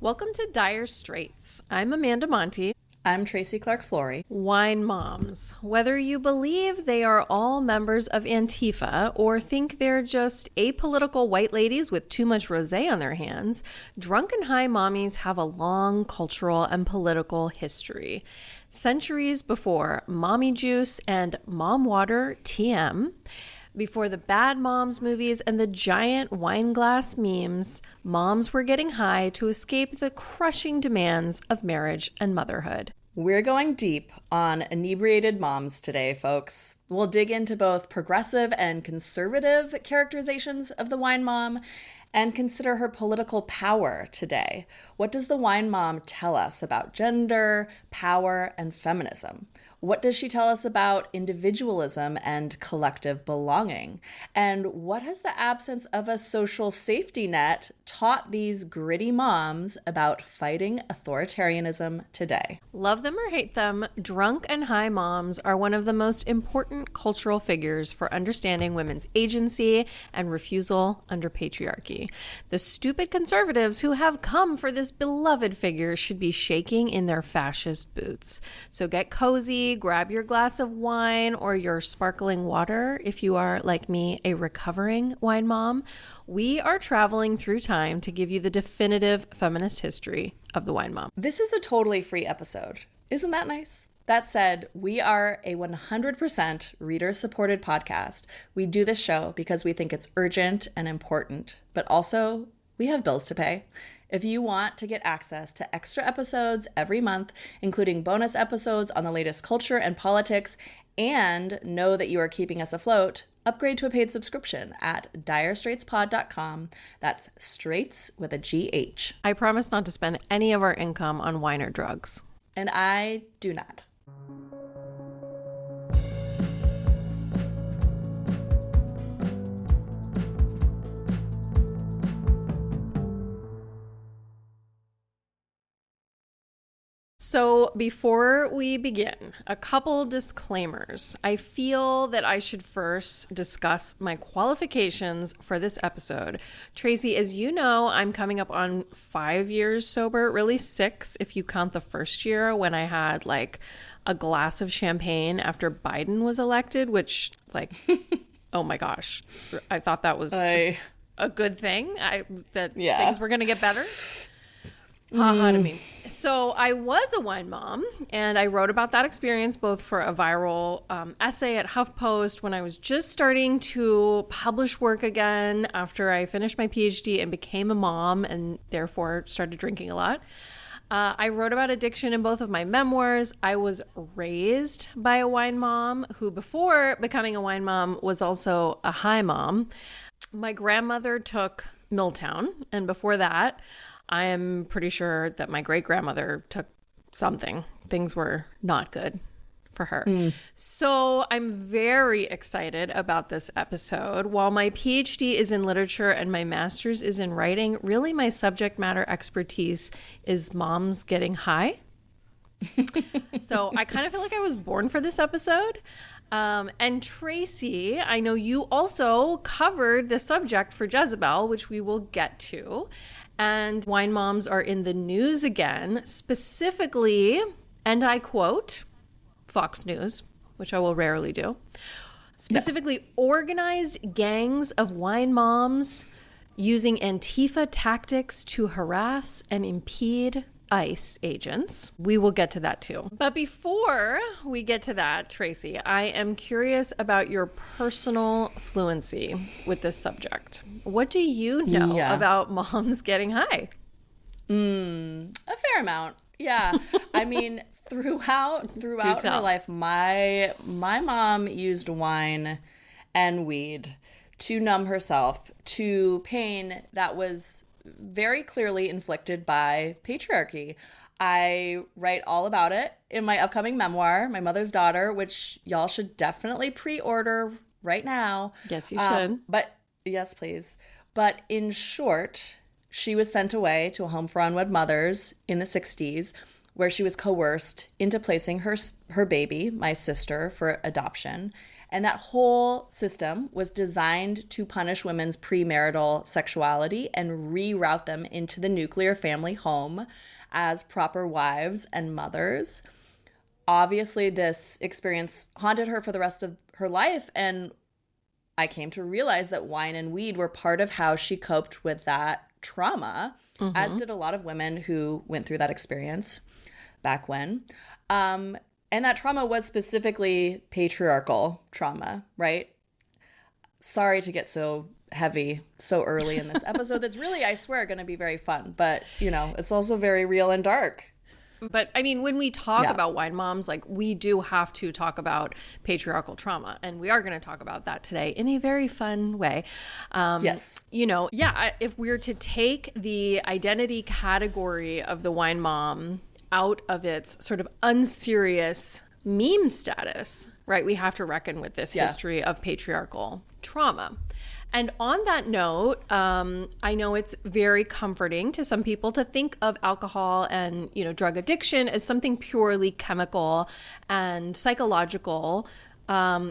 Welcome to Dire Straits. I'm Amanda Monty. I'm Tracy Clark-Flory. Wine moms. Whether you believe they are all members of ANTIFA or think they're just apolitical white ladies with too much rosé on their hands, drunk and high mommies have a long cultural and political history. Centuries before mommy juice and mom water TM, before the Bad Moms movies and the giant wine glass memes, moms were getting high to escape the crushing demands of marriage and motherhood. We're going deep on inebriated moms today, folks. We'll dig into both progressive and conservative characterizations of the wine mom and consider her political power today. What does the wine mom tell us about gender, power, and feminism? What does she tell us about individualism and collective belonging? And what has the absence of a social safety net taught these gritty moms about fighting authoritarianism today? Love them or hate them, drunk and high moms are one of the most important cultural figures for understanding women's agency and refusal under patriarchy. The stupid conservatives who have come for this beloved figure should be shaking in their fascist boots. So get cozy, grab your glass of wine or your sparkling water if you are, like me, a recovering wine mom. We are traveling through time to give you the definitive feminist history of the wine mom. This is a totally free episode. Isn't that nice? That said, we are a 100% reader-supported podcast. We do this show because we think it's urgent and important, but also we have bills to pay. If you want to get access to extra episodes every month, including bonus episodes on the latest culture and politics, and know that you are keeping us afloat, upgrade to a paid subscription at direstraitspod.com. That's Straits with a GH. I promise not to spend any of our income on wine or drugs. And I do not. So before we begin, a couple disclaimers. I feel that I should first discuss my qualifications for this episode. Tracy, as you know, I'm coming up on 5 years sober, really 6 if you count the first year when I had like a glass of champagne after Biden was elected, which like, oh my gosh, I thought that was a good thing, things were going to get better. Haha to me. So I was a wine mom, and I wrote about that experience both for a viral essay at HuffPost when I was just starting to publish work again after I finished my PhD and became a mom and therefore started drinking a lot. I wrote about addiction in both of my memoirs. I was raised by a wine mom who, before becoming a wine mom, was also a high mom. My grandmother took Milltown, and before that, I am pretty sure that my great-grandmother took something. Things were not good for her. So I'm very excited about this episode. While my PhD is in literature and my master's is in writing, really my subject matter expertise is moms getting high. So I kind of feel like I was born for this episode. And Tracy, I know you also covered the subject for Jezebel, which we will get to. And wine moms are in the news again, specifically, and I quote, Fox News, which I will rarely do, specifically organized gangs of wine moms using Antifa tactics to harass and impede ICE agents. We will get to that too. But before we get to that, Tracy, I am curious about your personal fluency with this subject. What do you know about moms getting high? A fair amount. Yeah. I mean, throughout her life, my mom used wine and weed to numb herself to pain that was very clearly inflicted by patriarchy. I write all about it in my upcoming memoir, My Mother's Daughter, which y'all should definitely pre-order right now. Yes, you should. But yes, please. But in short, she was sent away to a home for unwed mothers in the 60s, where she was coerced into placing her baby, my sister, for adoption. And that whole system was designed to punish women's premarital sexuality and reroute them into the nuclear family home as proper wives and mothers. Obviously, this experience haunted her for the rest of her life, and I came to realize that wine and weed were part of how she coped with that trauma, as did a lot of women who went through that experience back when. And that trauma was specifically patriarchal trauma, right? Sorry to get so heavy so early in this episode. That's really, I swear, going to be very fun. But, you know, it's also very real and dark. But I mean, when we talk about wine moms, like, we do have to talk about patriarchal trauma. And we are going to talk about that today in a very fun way. Yes. You know, if we're to take the identity category of the wine mom out of its sort of unserious meme status, right, we have to reckon with this history of patriarchal trauma. And on that note, I know it's very comforting to some people to think of alcohol and, you know, drug addiction as something purely chemical and psychological,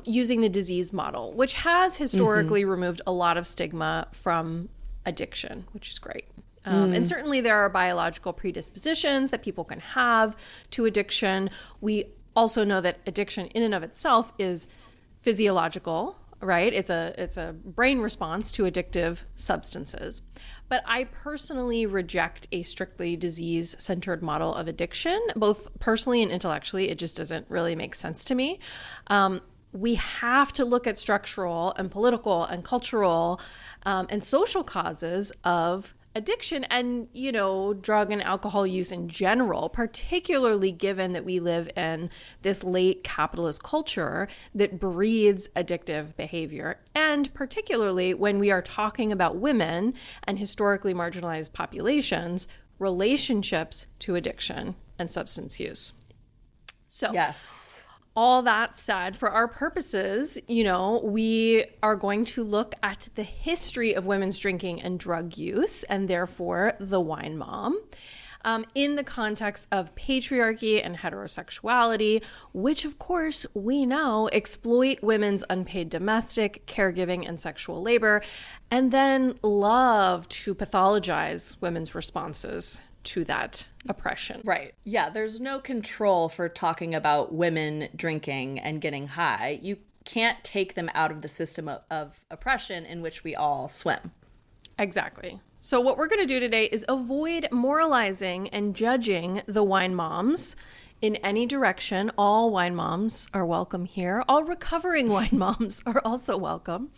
using the disease model, which has historically removed a lot of stigma from addiction, which is great. And certainly there are biological predispositions that people can have to addiction. We also know that addiction in and of itself is physiological, right? It's a brain response to addictive substances. But I personally reject a strictly disease-centered model of addiction, both personally and intellectually. It just doesn't really make sense to me. We have to look at structural and political and cultural and social causes of addiction and, you know, drug and alcohol use in general, particularly given that we live in this late capitalist culture that breeds addictive behavior. And particularly when we are talking about women and historically marginalized populations, relationships to addiction and substance use. So, yes. All that said, for our purposes, you know, we are going to look at the history of women's drinking and drug use, and therefore the wine mom, in the context of patriarchy and heterosexuality, which, of course, we know exploit women's unpaid domestic, caregiving, and sexual labor, and then love to pathologize women's responses to that oppression. Right. Yeah, there's no control for talking about women drinking and getting high. You can't take them out of the system of oppression in which we all swim. Exactly. So what we're going to do today is avoid moralizing and judging the wine moms in any direction. All wine moms are welcome here. All recovering wine moms are also welcome.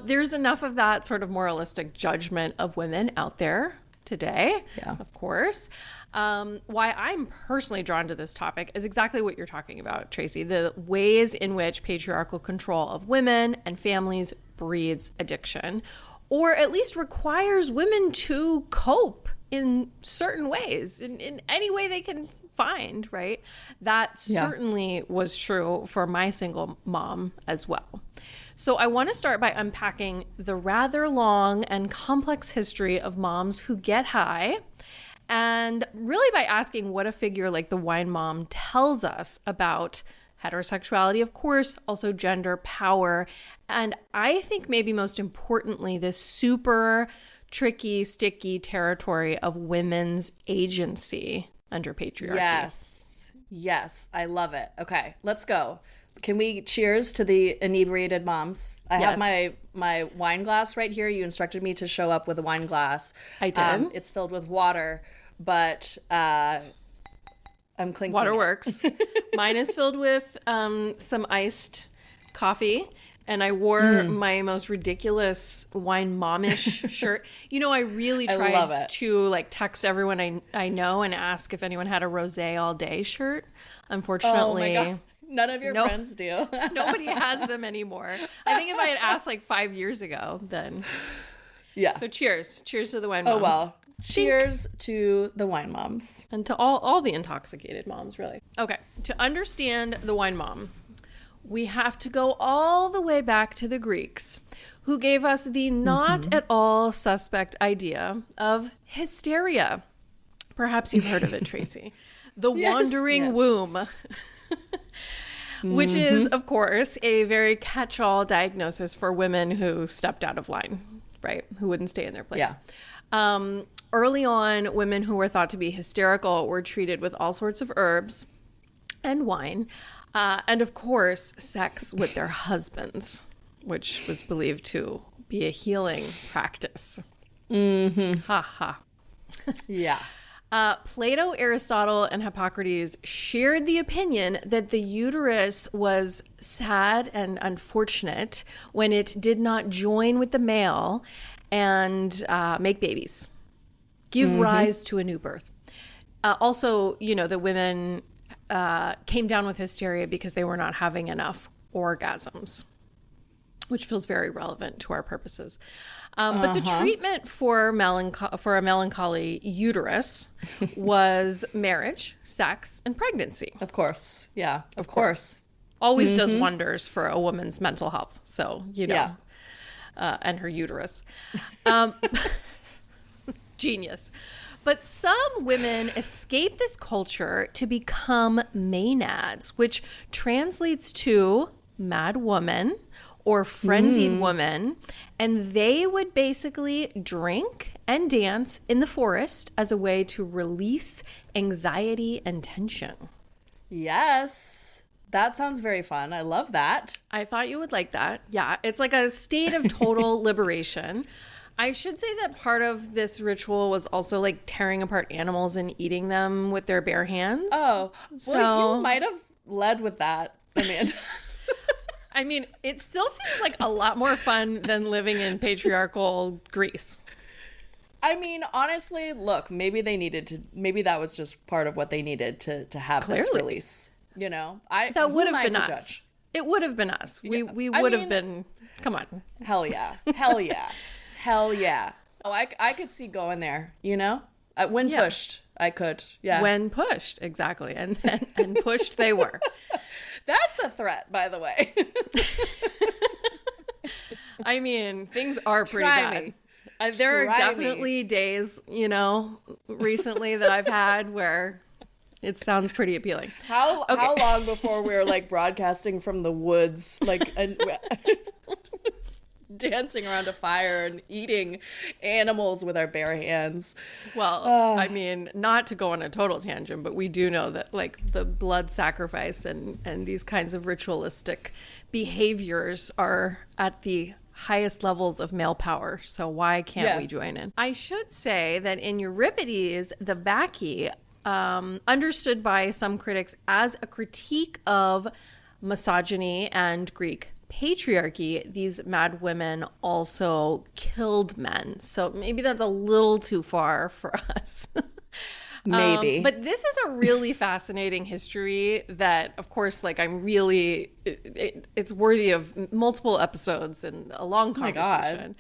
There's enough of that sort of moralistic judgment of women out there today, of course. Why I'm personally drawn to this topic is exactly what you're talking about, Tracy. The ways in which patriarchal control of women and families breeds addiction, or at least requires women to cope in certain ways, in any way they can find, right? That certainly was true for my single mom as well. So I want to start by unpacking the rather long and complex history of moms who get high, and really by asking what a figure like the wine mom tells us about heterosexuality, of course, also gender, power, and I think maybe most importantly, this super tricky, sticky territory of women's agency under patriarchy. Yes, I love it. Okay, let's go. Can we cheers to the inebriated moms? I have my wine glass right here. You instructed me to show up with a wine glass. I did. It's filled with water, but I'm clinking. Water works. Mine is filled with some iced coffee, and I wore my most ridiculous wine momish shirt. You know, I really tried to like text everyone I know and ask if anyone had a rosé all day shirt. Unfortunately, oh my God. None of your friends do. Nobody has them anymore. I think if I had asked like 5 years ago, then. Yeah. So cheers. Cheers to the wine moms. Oh, well. Cheers to the wine moms. And to all the intoxicated moms, really. Okay. To understand the wine mom, we have to go all the way back to the Greeks, who gave us the not at all suspect idea of hysteria. Perhaps you've heard of it, Tracy. The wandering womb. which is, of course, a very catch-all diagnosis for women who stepped out of line, right? Who wouldn't stay in their place. Yeah. Early on, women who were thought to be hysterical were treated with all sorts of herbs and wine, and of course, sex with their husbands, which was believed to be a healing practice. Mm-hmm. Ha ha. Yeah. Plato, Aristotle, and Hippocrates shared the opinion that the uterus was sad and unfortunate when it did not join with the male and make babies, give rise to a new birth. Also, the women came down with hysteria because they were not having enough orgasms, which feels very relevant to our purposes. But the treatment for a melancholy uterus was marriage, sex, and pregnancy. Of course. Yeah, of course. Always does wonders for a woman's mental health. So, and her uterus. Genius. But some women escape this culture to become Maenads, which translates to mad woman or frenzied woman, and they would basically drink and dance in the forest as a way to release anxiety and tension. Yes. That sounds very fun. I love that. I thought you would like that. Yeah, it's like a state of total liberation. I should say that part of this ritual was also like tearing apart animals and eating them with their bare hands. Oh, well, you might have led with that, Amanda. I mean, it still seems like a lot more fun than living in patriarchal Greece. I mean, honestly, look, maybe that was just part of what they needed to have this release. That would have been us. Judge? It would have been us. We would have been, come on. Hell yeah. Hell yeah. Hell yeah. Oh, I could see going there, When pushed, I could. Yeah. When pushed, exactly. And pushed they were. That's a threat, by the way. I mean, things are pretty bad. There are definitely days, recently that I've had where it sounds pretty appealing. How long before we were like broadcasting from the woods, like dancing around a fire and eating animals with our bare hands? Well, I mean, not to go on a total tangent, but we do know that like the blood sacrifice and these kinds of ritualistic behaviors are at the highest levels of male power. So why can't we join in? I should say that in Euripides, the Bacchae, understood by some critics as a critique of misogyny and Greek patriarchy, these mad women also killed men. So maybe that's a little too far for us. Maybe. But this is a really fascinating history that, of course, like it's worthy of multiple episodes and a long conversation.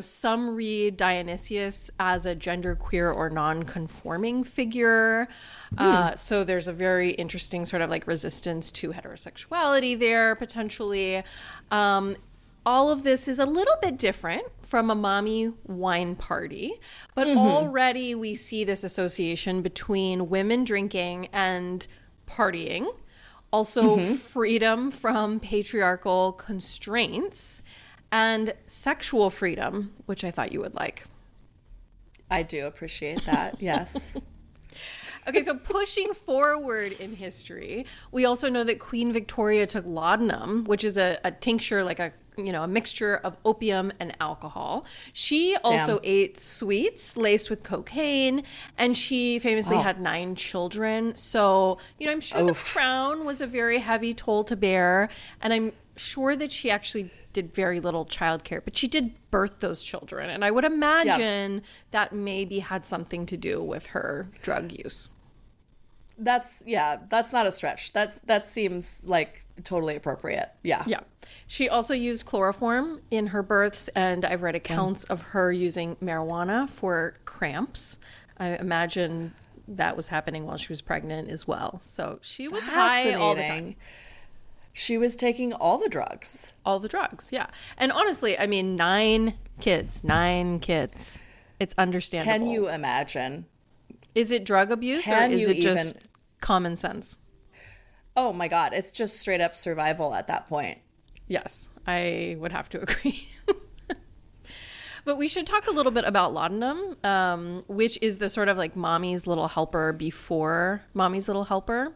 Some read Dionysius as a genderqueer or non-conforming figure. So there's a very interesting sort of like resistance to heterosexuality there, potentially. All of this is a little bit different from a mommy wine party, but already we see this association between women drinking and partying, also freedom from patriarchal constraints, and sexual freedom, which I thought you would like. I do appreciate that, yes. Okay, so pushing forward in history, we also know that Queen Victoria took laudanum, which is a tincture, like a mixture of opium and alcohol. She also ate sweets laced with cocaine, and she famously had 9 children. So, I'm sure the crown was a very heavy toll to bear, and I'm sure that she actually did very little childcare, but she did birth those children. And I would imagine that maybe had something to do with her drug use. That's not a stretch. That seems like totally appropriate. Yeah. Yeah. She also used chloroform in her births, and I've read accounts of her using marijuana for cramps. I imagine that was happening while she was pregnant as well. So she was high all the time. She was taking all the drugs. All the drugs, yeah. And honestly, I mean, 9 kids. It's understandable. Can you imagine? Is it drug abuse or is it just common sense? Oh my God, it's just straight up survival at that point. Yes, I would have to agree. But we should talk a little bit about Laudanum, which is the sort of like mommy's little helper before mommy's little helper.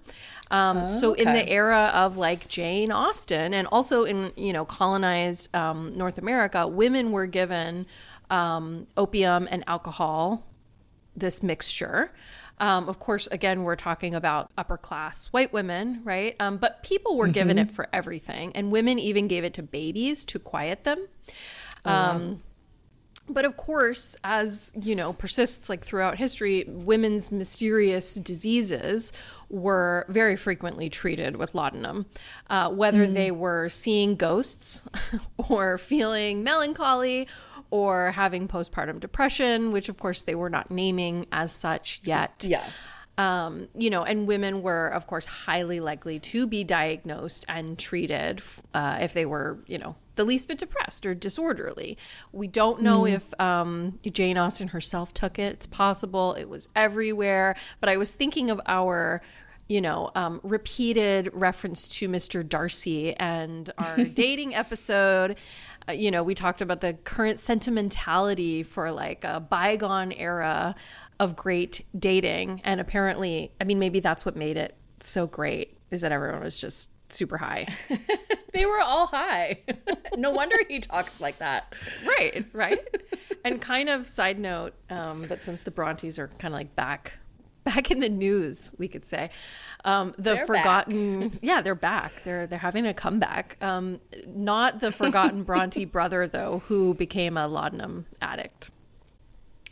So in the era of like Jane Austen and also in, colonized North America, women were given opium and alcohol, this mixture. Of course, again, we're talking about upper class white women, right? But people were given it for everything. And women even gave it to babies to quiet them. But of course, as, persists like throughout history, women's mysterious diseases were very frequently treated with laudanum, whether they were seeing ghosts or feeling melancholy or having postpartum depression, which of course they were not naming as such yet. Yeah. And women were, of course, highly likely to be diagnosed and treated if they were, the least bit depressed or disorderly. We don't know if Jane Austen herself took it. It's possible. It was everywhere. But I was thinking of our, repeated reference to Mr. Darcy and our dating episode. We talked about the current sentimentality for like a bygone era of great dating. And apparently, maybe that's what made it so great, is that everyone was just super high. They were all high. No wonder he talks like that. Right. And kind of side note, but since the Brontes are kind of like back in the news, we could say, they're forgotten back. Yeah, they're back. They're having a comeback. Not the forgotten Bronte brother though, who became a laudanum addict.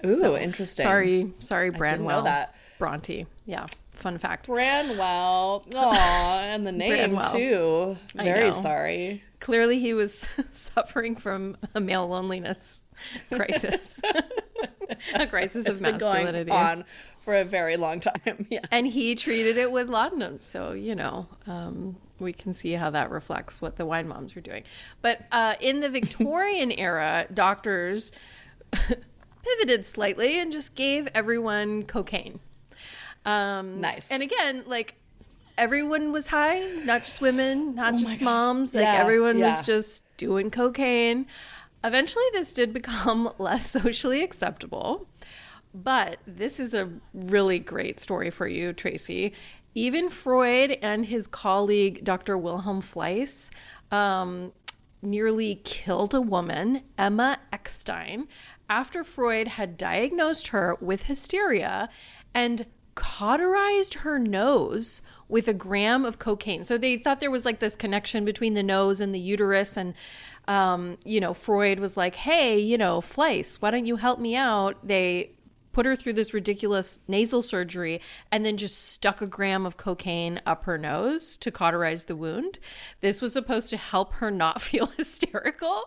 Ooh, so, interesting. Sorry, Branwell. I didn't know that. Bronte. Yeah, fun fact. Branwell. Aw, and the name Branwell. Too. Very sorry. Clearly he was suffering from a male loneliness crisis. A crisis of masculinity. It's been going on for a very long time. Yes. And he treated it with laudanum. So, we can see how that reflects what the wine moms were doing. But in the Victorian era, doctors pivoted slightly and just gave everyone cocaine. Nice. And again, like everyone was high, not just women, not just moms. Like yeah, everyone was just doing cocaine. Eventually, this did become less socially acceptable. But this is a really great story for you, Tracy. Even Freud and his colleague, Dr. Wilhelm Fleiss, nearly killed a woman, Emma Eckstein, after Freud had diagnosed her with hysteria and cauterized her nose with a gram of cocaine. So they thought there was like this connection between the nose and the uterus. And, Freud was like, hey, Fleiss, why don't you help me out? They put her through this ridiculous nasal surgery and then just stuck a gram of cocaine up her nose to cauterize the wound. This was supposed to help her not feel hysterical.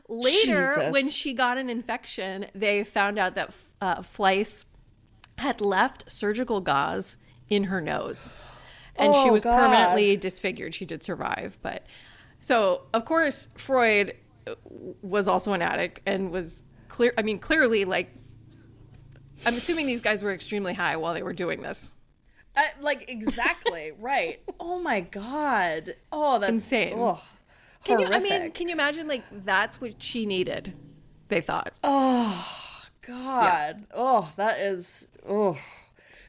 Later, when she got an infection, they found out that Fleiss had left surgical gauze in her nose. And she was permanently disfigured. She did survive. But so, of course, Freud was also an addict and was clearly, like, I'm assuming these guys were extremely high while they were doing this. Exactly. Right. Oh, my God. Oh, that's insane. Oh. Can you imagine, like, that's what she needed, they thought. Oh, God. Yeah. Oh, that is, oh.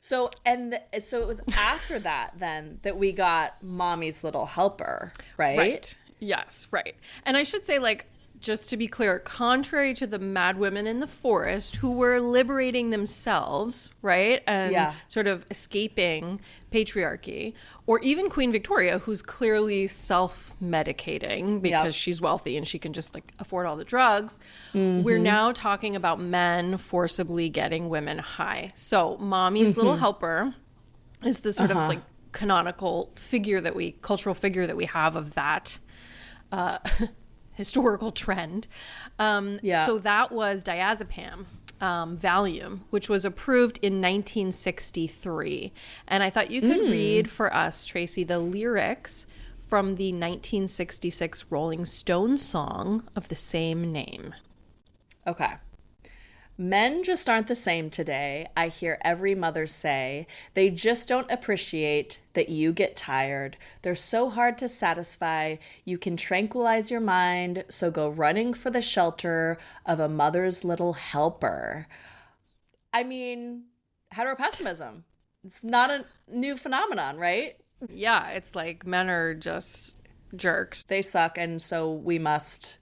So it was after that, then, that we got Mommy's Little Helper, right? Right. Yes, right. And I should say, like, just to be clear, contrary to the mad women in the forest who were liberating themselves, right? And sort of escaping patriarchy, or even Queen Victoria, who's clearly self-medicating because she's wealthy and she can just like afford all the drugs. Mm-hmm. We're now talking about men forcibly getting women high. So Mommy's Little Helper is the sort of like canonical cultural figure that we have of that historical trend. So that was diazepam, Valium, which was approved in 1963. And I thought you could read for us, Tracy, the lyrics from the 1966 Rolling Stones song of the same name. Okay. Men just aren't the same today. I hear every mother say. They just don't appreciate that you get tired. They're so hard to satisfy. You can tranquilize your mind, so go running for the shelter of a mother's little helper. I mean, heteropessimism. It's not a new phenomenon, right? Yeah, it's like men are just jerks. They suck, and so we must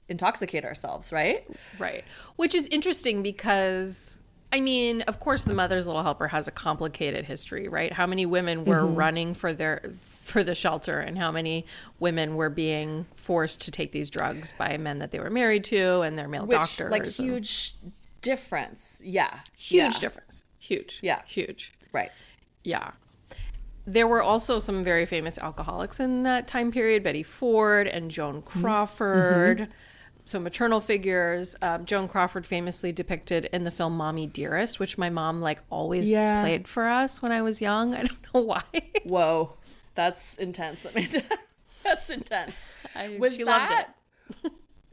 intoxicate ourselves, right? Right. Which is interesting because, I mean, of course, the mother's little helper has a complicated history, right? How many women were running for the shelter, and how many women were being forced to take these drugs by men that they were married to and their male doctors. Like, huge difference. Yeah. Huge difference. Huge. Yeah. Huge. Right. Yeah. There were also some very famous alcoholics in that time period, Betty Ford and Joan Crawford. So maternal figures. Joan Crawford famously depicted in the film Mommy Dearest, which my mom always played for us when I was young. I don't know why. Whoa. That's intense, Amanda. That's intense. She loved it.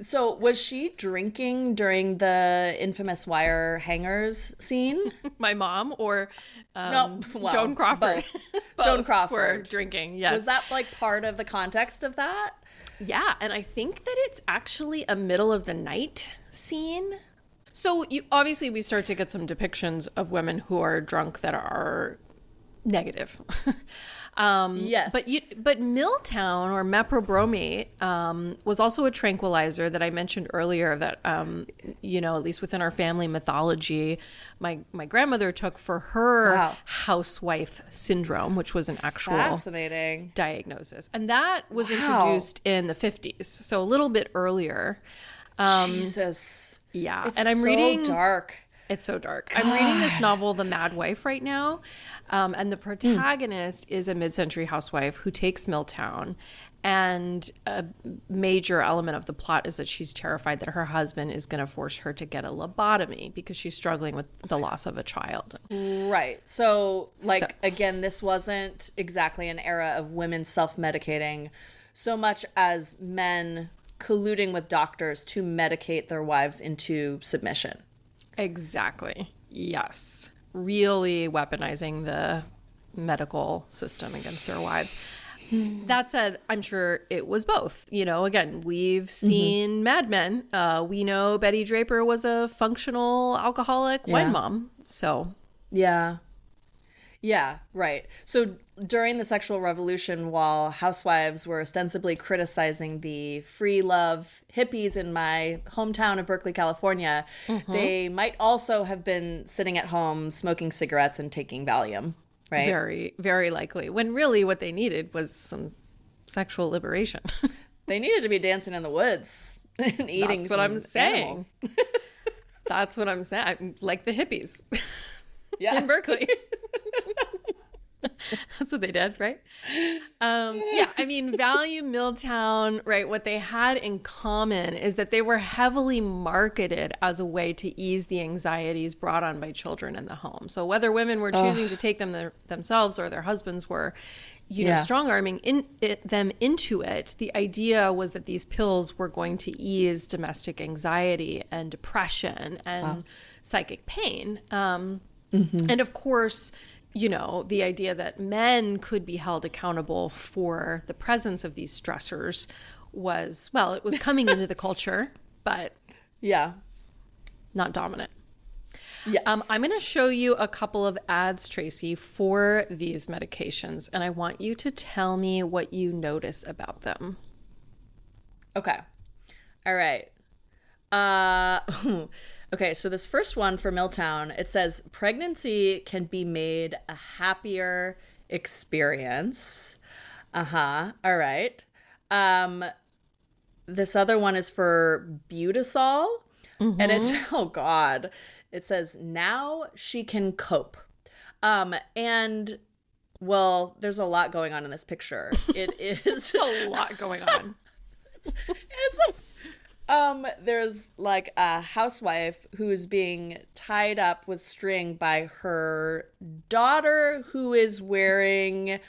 So was she drinking during the infamous wire hangers scene? My mom or no, well, Joan Crawford? Both. Joan Crawford were drinking, yes. Was that like part of the context of that? Yeah, and I think that it's actually a middle of the night scene. So obviously we start to get some depictions of women who are drunk that are negative. Yes. But Milltown or meprobromate was also a tranquilizer that I mentioned earlier that, at least within our family mythology, my grandmother took for her housewife syndrome, which was an actual fascinating diagnosis. And that was introduced in the 50s, so a little bit earlier. Jesus. Yeah. It's and I'm so reading dark. It's so dark. God. I'm reading this novel, The Mad Wife, right now. And the protagonist is a mid-century housewife who takes Milltown. And a major element of the plot is that she's terrified that her husband is going to force her to get a lobotomy because she's struggling with the loss of a child. Right. So, again, this wasn't exactly an era of women self-medicating so much as men colluding with doctors to medicate their wives into submission. Exactly. Yes. Really weaponizing the medical system against their wives. That said, I'm sure it was both. Again, we've seen Mad Men. We know Betty Draper was a functional alcoholic wine mom. So. Yeah. Yeah, right. So during the sexual revolution, while housewives were ostensibly criticizing the free love hippies in my hometown of Berkeley, California, they might also have been sitting at home smoking cigarettes and taking Valium, right? Very, very likely. When really what they needed was some sexual liberation. They needed to be dancing in the woods and eating That's what I'm saying. Animals. That's what I'm saying. I'm like the hippies. Yeah. In Berkeley. That's what they did, right? I mean, Valium, Milltown, right? What they had in common is that they were heavily marketed as a way to ease the anxieties brought on by children in the home. So whether women were choosing to take them themselves or their husbands were, strong-arming them into it, the idea was that these pills were going to ease domestic anxiety and depression and psychic pain. And of course, the idea that men could be held accountable for the presence of these stressors was, it was coming into the culture, but not dominant. Yes. I'm going to show you a couple of ads, Tracy, for these medications, and I want you to tell me what you notice about them. Okay. All right. Okay, so this first one for Milltown, it says, pregnancy can be made a happier experience. All right. This other one is for Butasol, and it's, oh God, it says, now she can cope. And, well, there's a lot going on in this picture. It is a lot going on. There's like a housewife who's being tied up with string by her daughter who is wearing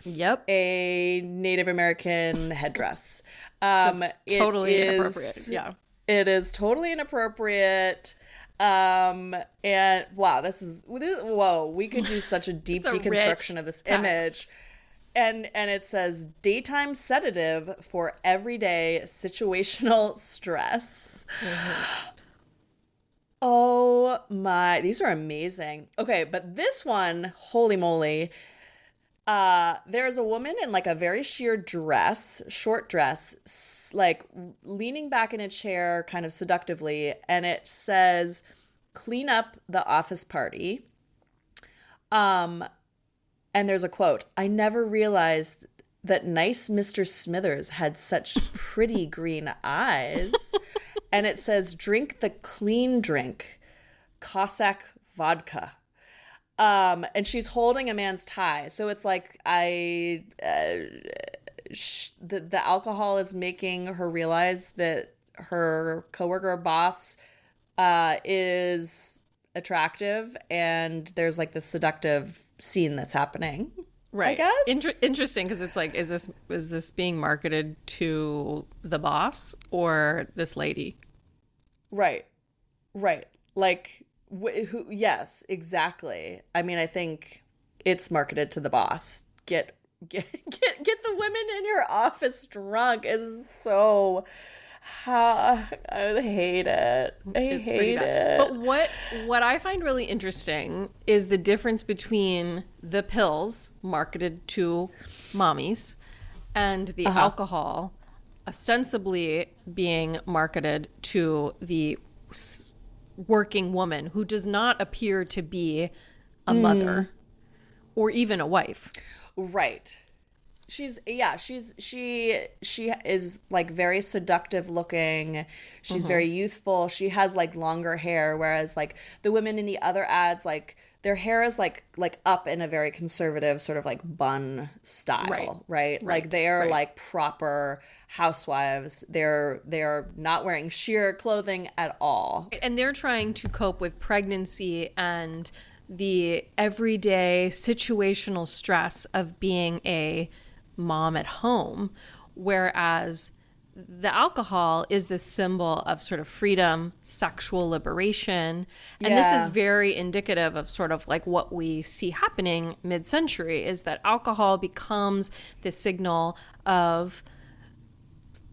a Native American headdress. That's totally inappropriate. Yeah. It is totally inappropriate. And wow, whoa, we could do such a deep deconstruction of this image. And it says daytime sedative for everyday situational stress. Mm-hmm. Oh my, these are amazing. Okay, but this one, holy moly. There's a woman in like a very short dress, like leaning back in a chair kind of seductively, and it says, "Clean up the office party." And there's a quote, "I never realized that nice Mr. Smithers had such pretty green eyes." And it says, "Drink the clean drink, Cossack vodka." And she's holding a man's tie. So it's like the alcohol is making her realize that her coworker boss is attractive, and there's like this seductive scene that's happening. Right. I guess. Interesting, because it's like, is this being marketed to the boss or this lady? Right. Like, who? Yes, exactly. I mean, I think it's marketed to the boss. Get the women in your office drunk is so. I hate it. It's hate it. But what I find really interesting is the difference between the pills marketed to mommies and the alcohol ostensibly being marketed to the working woman who does not appear to be a mother or even a wife. Right. She is like very seductive looking. She's very youthful. She has like longer hair, whereas like the women in the other ads, like their hair is like up in a very conservative sort of like bun style, right? Like they are like proper housewives. They're not wearing sheer clothing at all. And they're trying to cope with pregnancy and the everyday situational stress of being a mom at home, whereas the alcohol is the symbol of sort of freedom, sexual liberation. And this is very indicative of sort of like what we see happening mid-century, is that alcohol becomes the signal of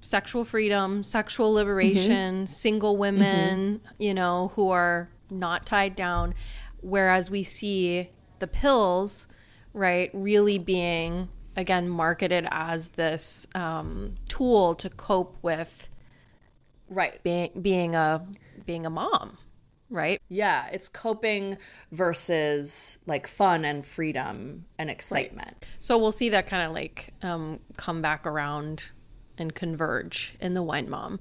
sexual freedom, sexual liberation, single women, who are not tied down. Whereas we see the pills, right, really being, again, marketed as this tool to cope with being a mom, right? Yeah, it's coping versus like fun and freedom and excitement. Right. So we'll see that kind of like come back around and converge in the wine mom.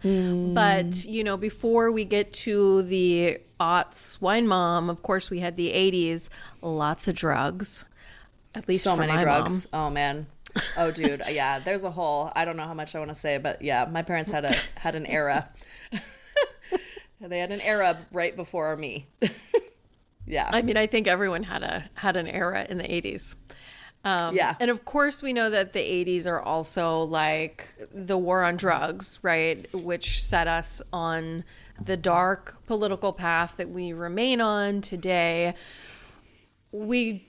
But, before we get to the aughts wine mom, of course, we had the 80s, lots of drugs. At least so for many my drugs. mom. Oh man. Oh dude. Yeah. There's a whole. I don't know how much I want to say, but yeah, my parents had an era. They had an era right before me. Yeah. I mean, I think everyone had an era in the 80s. Yeah. And of course, we know that the 80s are also like the war on drugs, right? Which set us on the dark political path that we remain on today. We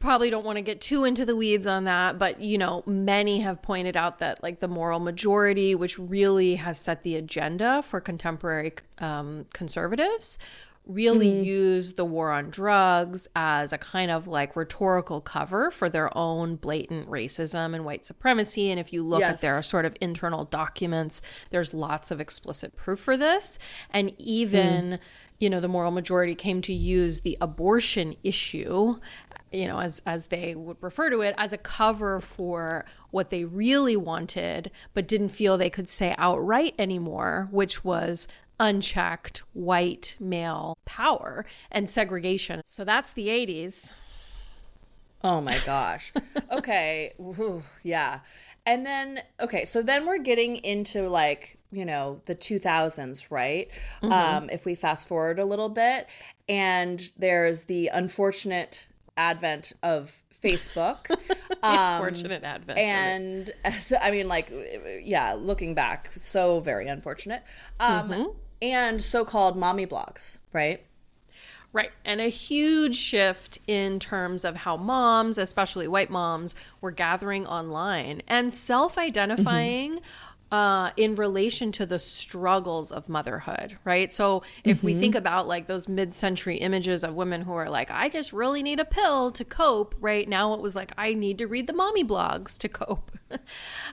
probably don't want to get too into the weeds on that, but many have pointed out that like the moral majority, which really has set the agenda for contemporary conservatives, really use the war on drugs as a kind of like rhetorical cover for their own blatant racism and white supremacy. And if you look at their sort of internal documents, there's lots of explicit proof for this. And even the moral majority came to use the abortion issue, as they would refer to it, as a cover for what they really wanted, but didn't feel they could say outright anymore, which was unchecked white male power and segregation. So that's the 80s. Oh my gosh. Okay. Yeah. And then, so then we're getting into like, the 2000s, right? If we fast forward a little bit, and there's the unfortunate advent of Facebook. Unfortunate advent. And I mean, like, yeah, looking back, so very unfortunate. And so-called mommy blogs, right? Right. And a huge shift in terms of how moms, especially white moms, were gathering online and self-identifying in relation to the struggles of motherhood, right? So if we think about like those mid-century images of women who are like, I just really need a pill to cope, right? Now it was like, I need to read the mommy blogs to cope.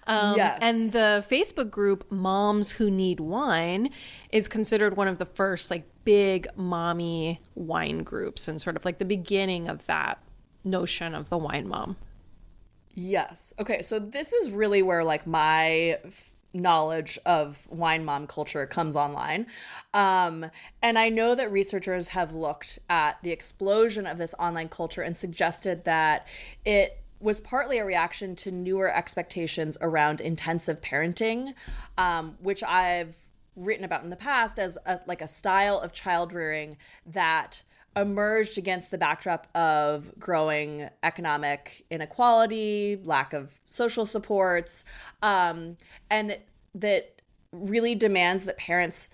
Yes. And the Facebook group Moms Who Need Wine is considered one of the first like big mommy wine groups and sort of like the beginning of that notion of the wine mom. Yes. Okay, so this is really where like my knowledge of wine mom culture comes online. And I know that researchers have looked at the explosion of this online culture and suggested that it was partly a reaction to newer expectations around intensive parenting, which I've written about in the past as like a style of child rearing that emerged against the backdrop of growing economic inequality, lack of social supports, and that really demands that parents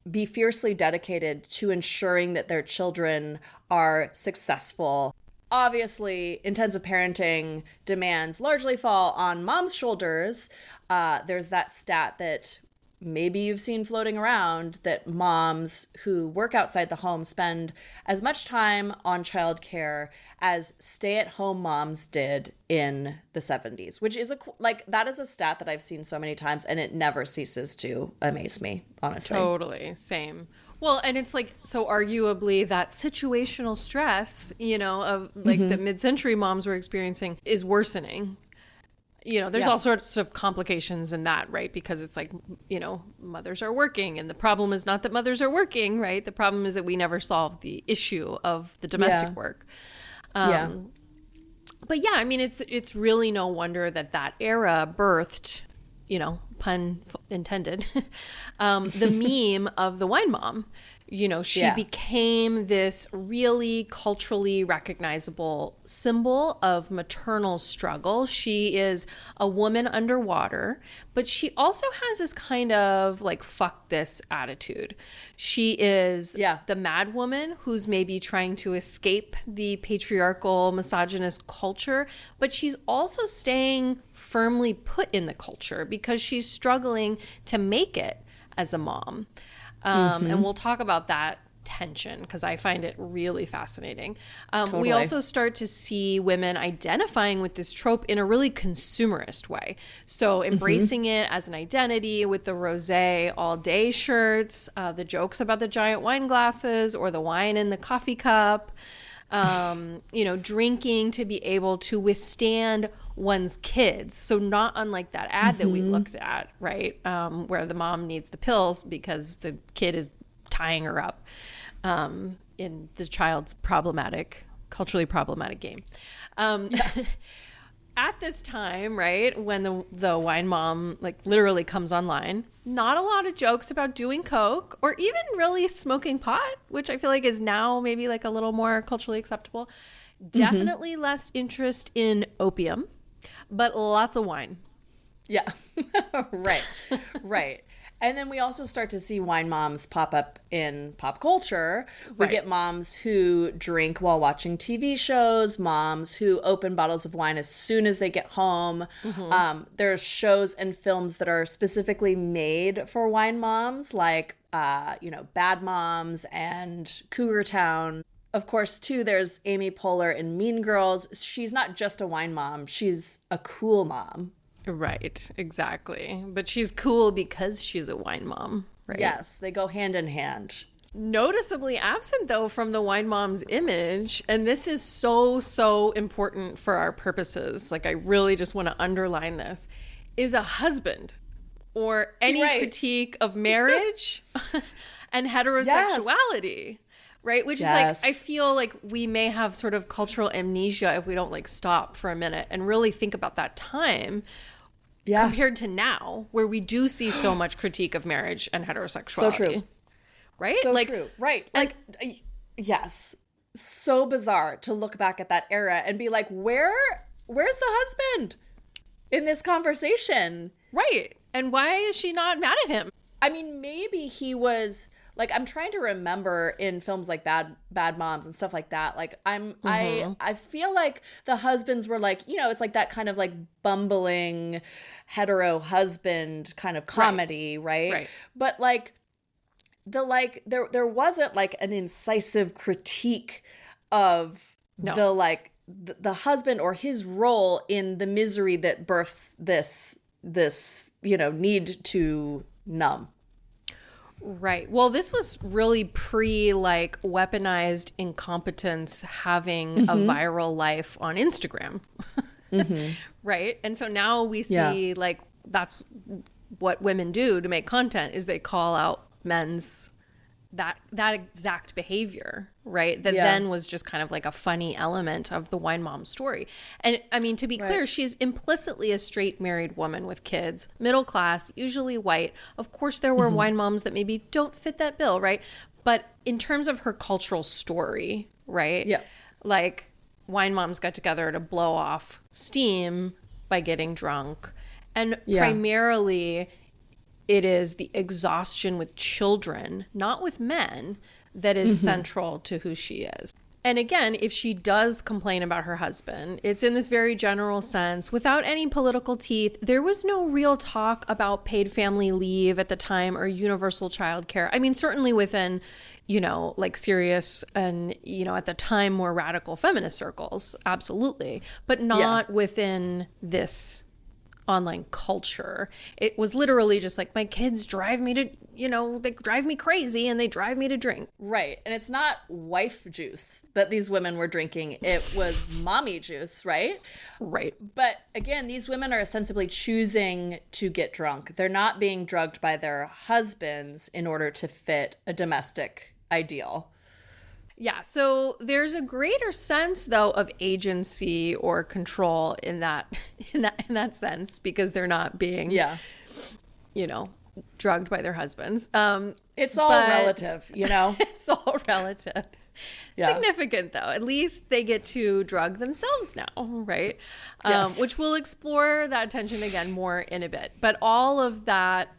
be fiercely dedicated to ensuring that their children are successful. Obviously, intensive parenting demands largely fall on mom's shoulders. There's that stat that maybe you've seen floating around that moms who work outside the home spend as much time on childcare as stay-at-home moms did in the 70s, which is that is a stat that I've seen so many times, and it never ceases to amaze me, honestly. Totally. Same. Well, and it's like, so arguably that situational stress, of like the mid-century moms were experiencing is worsening. There's all sorts of complications in that, right? Because it's like, mothers are working, and the problem is not that mothers are working, right? The problem is that we never solved the issue of the domestic work. But yeah, I mean, it's really no wonder that era birthed, pun intended, the meme of the wine mom. She became this really culturally recognizable symbol of maternal struggle. She is a woman underwater, but she also has this kind of like, fuck this attitude. She is the mad woman who's maybe trying to escape the patriarchal, misogynist culture, but she's also staying firmly put in the culture because she's struggling to make it as a mom. And we'll talk about that tension because I find it really fascinating. Totally. We also start to see women identifying with this trope in a really consumerist way. So embracing it as an identity with the rosé all day shirts, the jokes about the giant wine glasses or the wine in the coffee cup, drinking to be able to withstand one's kids. So not unlike that ad that we looked at, right? Where the mom needs the pills because the kid is tying her up in the child's culturally problematic game. At this time, right, when the wine mom like literally comes online, not a lot of jokes about doing coke or even really smoking pot, which I feel like is now maybe like a little more culturally acceptable. Definitely less interest in opium, but lots of wine. Yeah. Right. And then we also start to see wine moms pop up in pop culture. We get moms who drink while watching TV shows, moms who open bottles of wine as soon as they get home. There's shows and films that are specifically made for wine moms, like, Bad Moms and Cougar Town. Of course, too, there's Amy Poehler in Mean Girls. She's not just a wine mom. She's a cool mom. Right, exactly. But she's cool because she's a wine mom, right? Yes, they go hand in hand. Noticeably absent, though, from the wine mom's image, and this is so important for our purposes, like I really just want to underline this, is a husband or any critique of marriage and heterosexuality. Yes. Right? Which is like, I feel like we may have sort of cultural amnesia if we don't like stop for a minute and really think about that time compared to now, where we do see so much critique of marriage and heterosexuality. So true. Right? So like, true. Right. Like, yes. so bizarre to look back at that era and be like, where's the husband in this conversation? Right. And why is she not mad at him? I mean, maybe he was like, I'm trying to remember in films like Bad Moms and stuff like that. Like I feel like the husbands were like, you know, it's like that kind of like bumbling hetero husband kind of comedy, right? But like there wasn't like an incisive critique of the husband or his role in the misery that births this you know, need to numb. Right. Well, this was really pre like weaponized incompetence having a viral life on Instagram. Right. And so now we see like that's what women do to make content is they call out men's that exact behavior, right? That then was just kind of like a funny element of the wine mom story. And I mean, to be clear, she's implicitly a straight married woman with kids, middle class, usually white. Of course, there were wine moms that maybe don't fit that bill, right? But in terms of her cultural story, right? Yeah. Like wine moms got together to blow off steam by getting drunk. And primarily it is the exhaustion with children, not with men, that is central to who she is. And again, if she does complain about her husband, it's in this very general sense, without any political teeth. There was no real talk about paid family leave at the time or universal childcare. I mean, certainly within, you know, like serious and, you know, at the time more radical feminist circles, absolutely, but not within this online culture. It was literally just like, my kids drive me to, you know, they drive me crazy and they drive me to drink. Right. And it's not wife juice that these women were drinking. It was mommy juice, right? Right. But again, these women are ostensibly choosing to get drunk. They're not being drugged by their husbands in order to fit a domestic ideal. Yeah, so there's a greater sense, though, of agency or control in that sense, because they're not being, you know, drugged by their husbands. It's all relative, you know. It's all relative. Significant, though. At least they get to drug themselves now, right? Which we'll explore that tension again more in a bit. But all of that,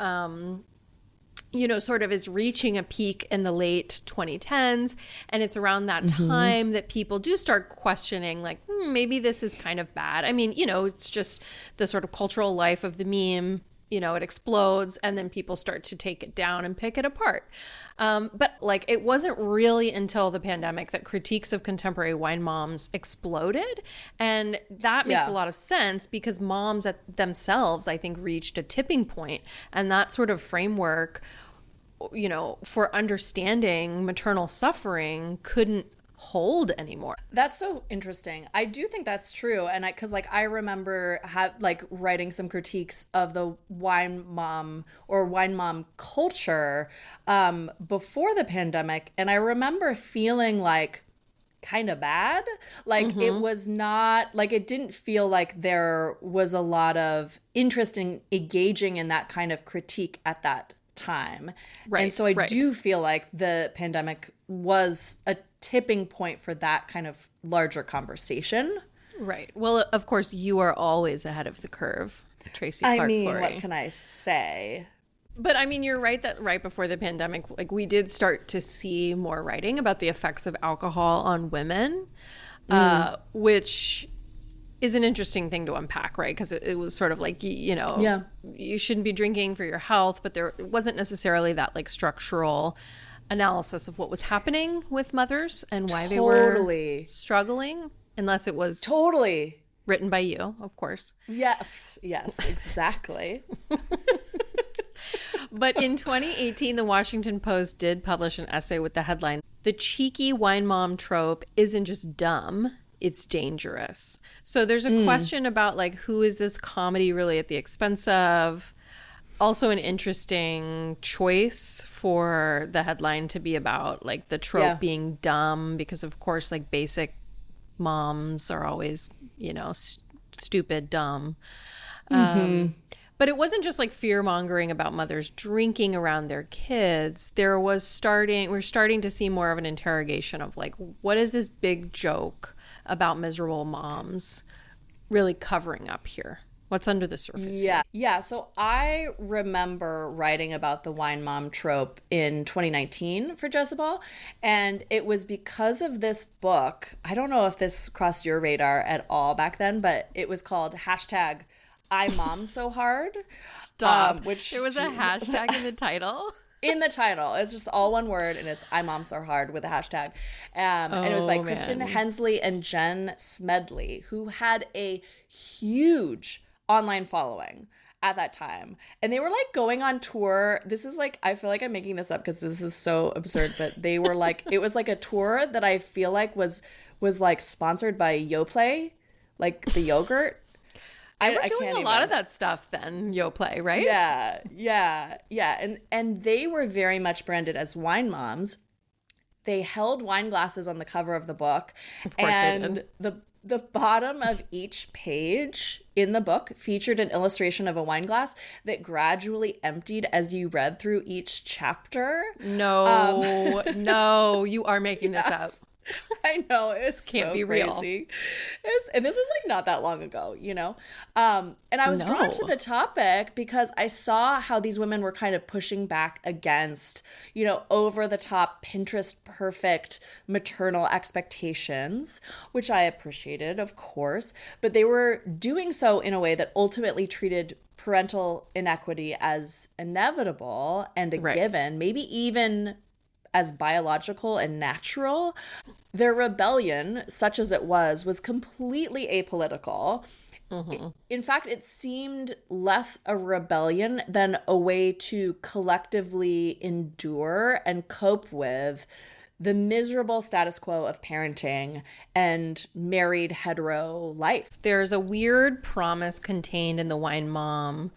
you know, sort of is reaching a peak in the late 2010s. And it's around that time that people do start questioning, like, maybe this is kind of bad. I mean, you know, it's just the sort of cultural life of the meme. You know, it explodes and then people start to take it down and pick it apart. But like, it wasn't really until the pandemic that critiques of contemporary wine moms exploded. And that makes a lot of sense because moms themselves, I think, reached a tipping point. And that sort of framework, you know, for understanding maternal suffering couldn't hold anymore. That's so interesting. I do think that's true. And because like I remember writing some critiques of the wine mom or wine mom culture before the pandemic. And I remember feeling like kind of bad. Like it was not like, it didn't feel like there was a lot of interest in engaging in that kind of critique at that time. Right. And so I do feel like the pandemic was a tipping point for that kind of larger conversation. Right. Well, of course, you are always ahead of the curve, Tracy Clark. I mean, what can I say? But I mean, you're right that right before the pandemic, like we did start to see more writing about the effects of alcohol on women, which is an interesting thing to unpack, right? Because it was sort of like, you know, you shouldn't be drinking for your health, but there wasn't necessarily that like structural analysis of what was happening with mothers and why they were struggling, unless it was written by you, of course. Yes, exactly. But in 2018, the Washington Post did publish an essay with the headline, "The cheeky wine mom trope isn't just dumb, it's dangerous." So there's a question about like, who is this comedy really at the expense of? Also an interesting choice for the headline to be about, like the trope being dumb, because of course like basic moms are always, you know, stupid, dumb. But it wasn't just like fear mongering about mothers drinking around their kids. We're starting to see more of an interrogation of like, what is this big joke about miserable moms really covering up here? What's under the surface here? Yeah. So I remember writing about the wine mom trope in 2019 for Jezebel. And it was because of this book. I don't know if this crossed your radar at all back then, but it was called hashtag I mom so hard. Stop. Which there was a hashtag in the title. In the title. It's just all one word, and it's I mom so hard with a hashtag. And it was by Kristen Hensley and Jen Smedley, who had a huge online following at that time. And they were like going on tour. This is like, I feel like I'm making this up because this is so absurd, but they were like, it was like a tour that I feel like was like sponsored by Yoplait, like the yogurt. They were doing a lot of that stuff then, Yoplait, right? Yeah. And they were very much branded as wine moms. They held wine glasses on the cover of the book. Of course and they did. The bottom of each page in the book featured an illustration of a wine glass that gradually emptied as you read through each chapter. No, you are making this up. I know, it's can't so be crazy. And this was like not that long ago, you know? And I was drawn to the topic because I saw how these women were kind of pushing back against, you know, over the top Pinterest perfect maternal expectations, which I appreciated, of course, but they were doing so in a way that ultimately treated parental inequity as inevitable and a given, maybe even as biological and natural. Their rebellion, such as it was completely apolitical. Mm-hmm. In fact, it seemed less a rebellion than a way to collectively endure and cope with the miserable status quo of parenting and married hetero life. There's a weird promise contained in the wine mom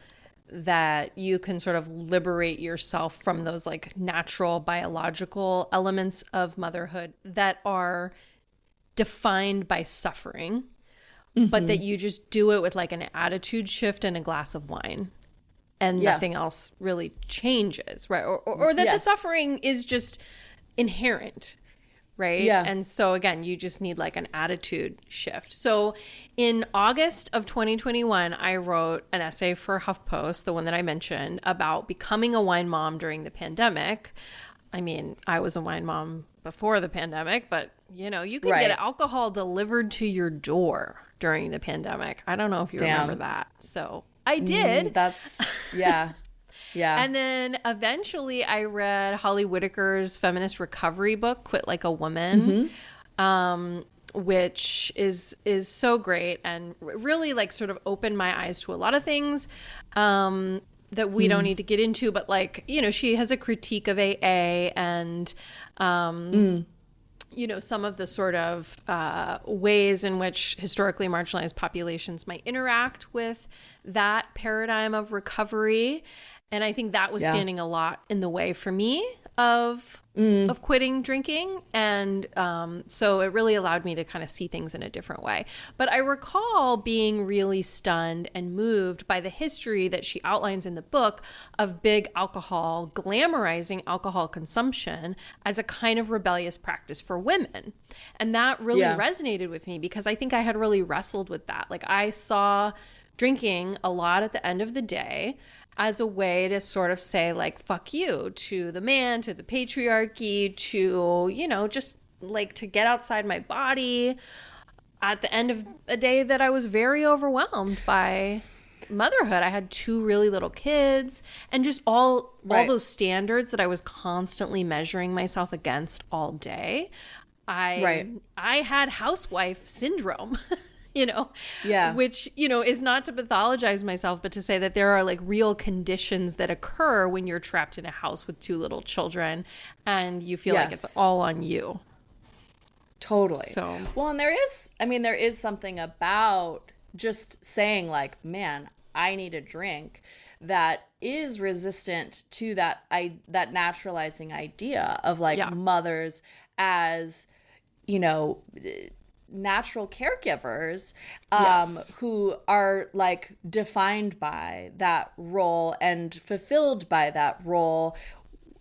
that you can sort of liberate yourself from those like natural biological elements of motherhood that are defined by suffering, but that you just do it with like an attitude shift and a glass of wine and nothing else really changes, right? Or that the suffering is just inherent, right? Yeah. And so again, you just need like an attitude shift. So in August of 2021, I wrote an essay for HuffPost, the one that I mentioned, about becoming a wine mom during the pandemic. I mean, I was a wine mom before the pandemic, but you know, you could get alcohol delivered to your door during the pandemic. I don't know if you remember that. So I did. Yeah. And then eventually I read Holly Whitaker's feminist recovery book, Quit Like a Woman, which is so great and really like sort of opened my eyes to a lot of things that we don't need to get into. But like, you know, she has a critique of AA and, you know, some of the sort of ways in which historically marginalized populations might interact with that paradigm of recovery. And I think that was standing a lot in the way for me of quitting drinking. And so it really allowed me to kind of see things in a different way. But I recall being really stunned and moved by the history that she outlines in the book of big alcohol, glamorizing alcohol consumption as a kind of rebellious practice for women. And that really resonated with me because I think I had really wrestled with that. Like I saw drinking a lot at the end of the day as a way to sort of say like, fuck you to the man, to the patriarchy, to, you know, just like to get outside my body at the end of a day that I was very overwhelmed by motherhood. I had 2 really little kids and just all those standards that I was constantly measuring myself against all day. I had housewife syndrome. You know, which, you know, is not to pathologize myself, but to say that there are like real conditions that occur when you're trapped in a house with 2 little children and you feel like it's all on you. Totally. So, well, and there is something about just saying like, man, I need a drink that is resistant to that naturalizing idea of like mothers as, you know, natural caregivers Yes. who are like defined by that role and fulfilled by that role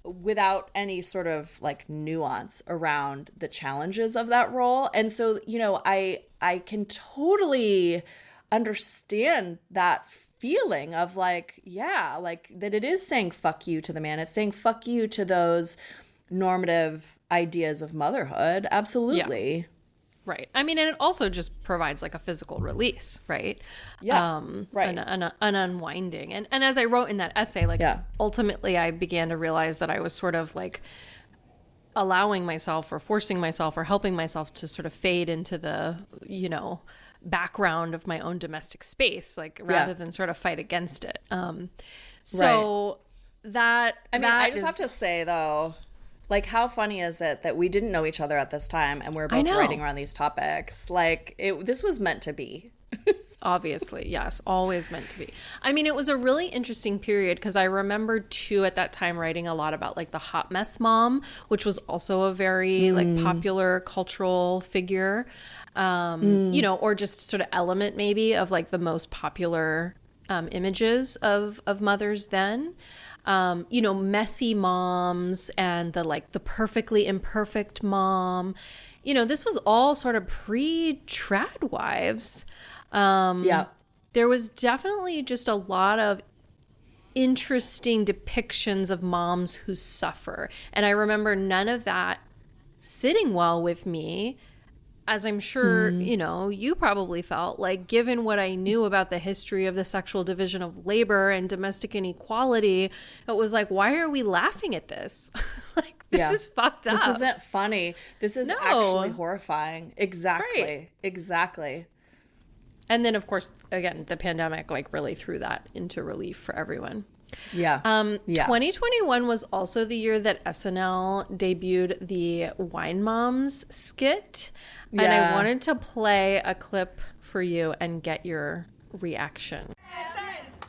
without any sort of like nuance around the challenges of that role. And so, you know, I can totally understand that feeling of like, yeah, like that it is saying fuck you to the man. It's saying fuck you to those normative ideas of motherhood. Absolutely. Yeah. Right. I mean, and it also just provides like a physical release, right? Yeah. Right. An unwinding. And as I wrote in that essay, like ultimately I began to realize that I was sort of like allowing myself or forcing myself or helping myself to sort of fade into the, you know, background of my own domestic space, like rather than sort of fight against it. So that, I mean, I just have to say though, like, how funny is it that we didn't know each other at this time and we're both writing around these topics? Like, this was meant to be. Obviously, yes, always meant to be. I mean, it was a really interesting period because I remember too at that time writing a lot about like the hot mess mom, which was also a very like popular cultural figure, you know, or just sort of element maybe of like the most popular images of mothers then. You know, messy moms and the like the perfectly imperfect mom. You know, this was all sort of pre-trad wives. There was definitely just a lot of interesting depictions of moms who suffer. And I remember none of that sitting well with me, as I'm sure, you know, you probably felt like, given what I knew about the history of the sexual division of labor and domestic inequality, it was like, why are we laughing at this? Like, this is fucked up. This isn't funny. This is actually horrifying. Exactly. Right. Exactly. And then, of course, again, the pandemic like really threw that into relief for everyone. Yeah. 2021 was also the year that SNL debuted the Wine Moms skit. And I wanted to play a clip for you and get your reaction. Presents.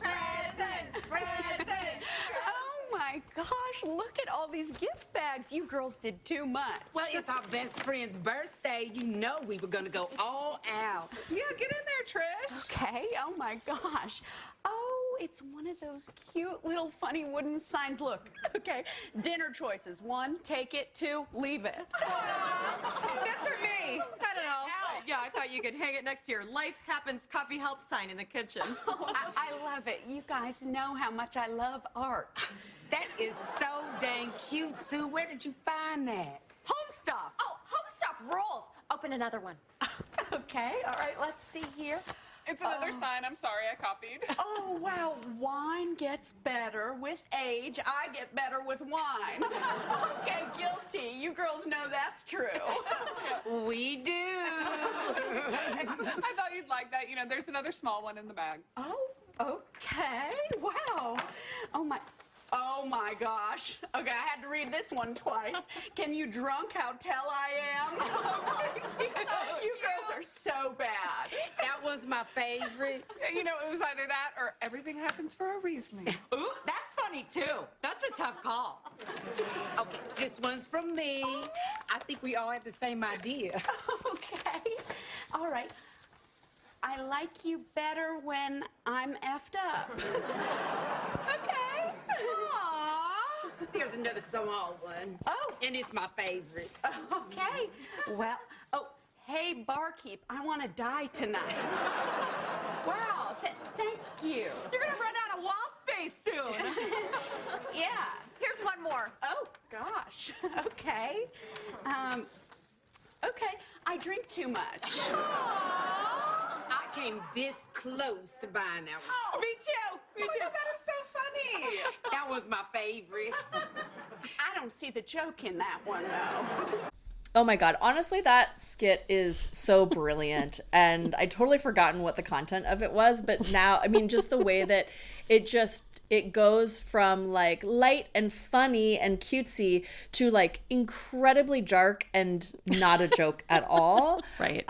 Oh my gosh, look at all these gift bags. You girls did too much. Well, it's our best friend's birthday. You know we were going to go all out. Yeah, get in there, Trish. Okay, oh my gosh. Oh, it's one of those cute little funny wooden signs. Look, okay, dinner choices. 1, take it. 2, leave it. That's for me. I don't know. Yeah, I thought you could hang it next to your Life Happens Coffee Help sign in the kitchen. Oh, I love it. You guys know how much I love art. That is so dang cute, Sue. Where did you find that? Home stuff. Oh, home stuff rolls. Open another one. Okay, all right, let's see here. It's another sign. I'm sorry, I copied. Oh, wow. Wine gets better with age. I get better with wine. Okay, guilty. You girls know that's true. We do. I thought you'd like that. You know, there's another small one in the bag. Oh, okay. Wow. Oh my gosh. Okay, I had to read this one twice. Can you drunk how tell I am? You girls are so bad. That was my favorite. You know, it was either that or everything happens for a Riesling. Ooh, that's funny too. That's a tough call. Okay, this one's from me. I think we all had the same idea. Okay. All right. I like you better when I'm effed up. Okay. Aww. There's another small one. Oh. And it's my favorite. Okay. Well, hey, barkeep, I want to die tonight. Wow, thank you. You're going to run out of wall space soon. Yeah. Here's one more. Oh, gosh. Okay. Okay, I drink too much. I came this close to buying that one. Oh, me too. Me too. That is so funny. That was my favorite. I don't see the joke in that one, though. Oh my God. Honestly, that skit is so brilliant. And I'd totally forgotten what the content of it was. But now, I mean, just the way that it goes from like light and funny and cutesy to like incredibly dark and not a joke at all. Right.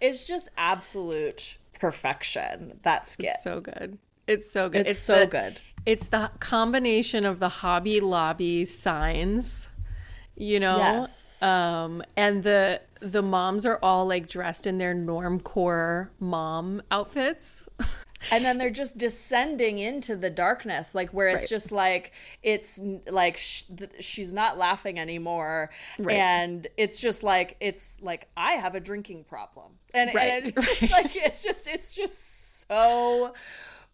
It's just absolute perfection, that skit. It's so good. It's so good. It's so good. It's the combination of the Hobby Lobby signs, you know, Yes. and the the moms are all like dressed in their normcore mom outfits. And then they're just descending into the darkness, like where it's just like, it's like she's not laughing anymore. Right. And it's like, I have a drinking problem. And like, it's just so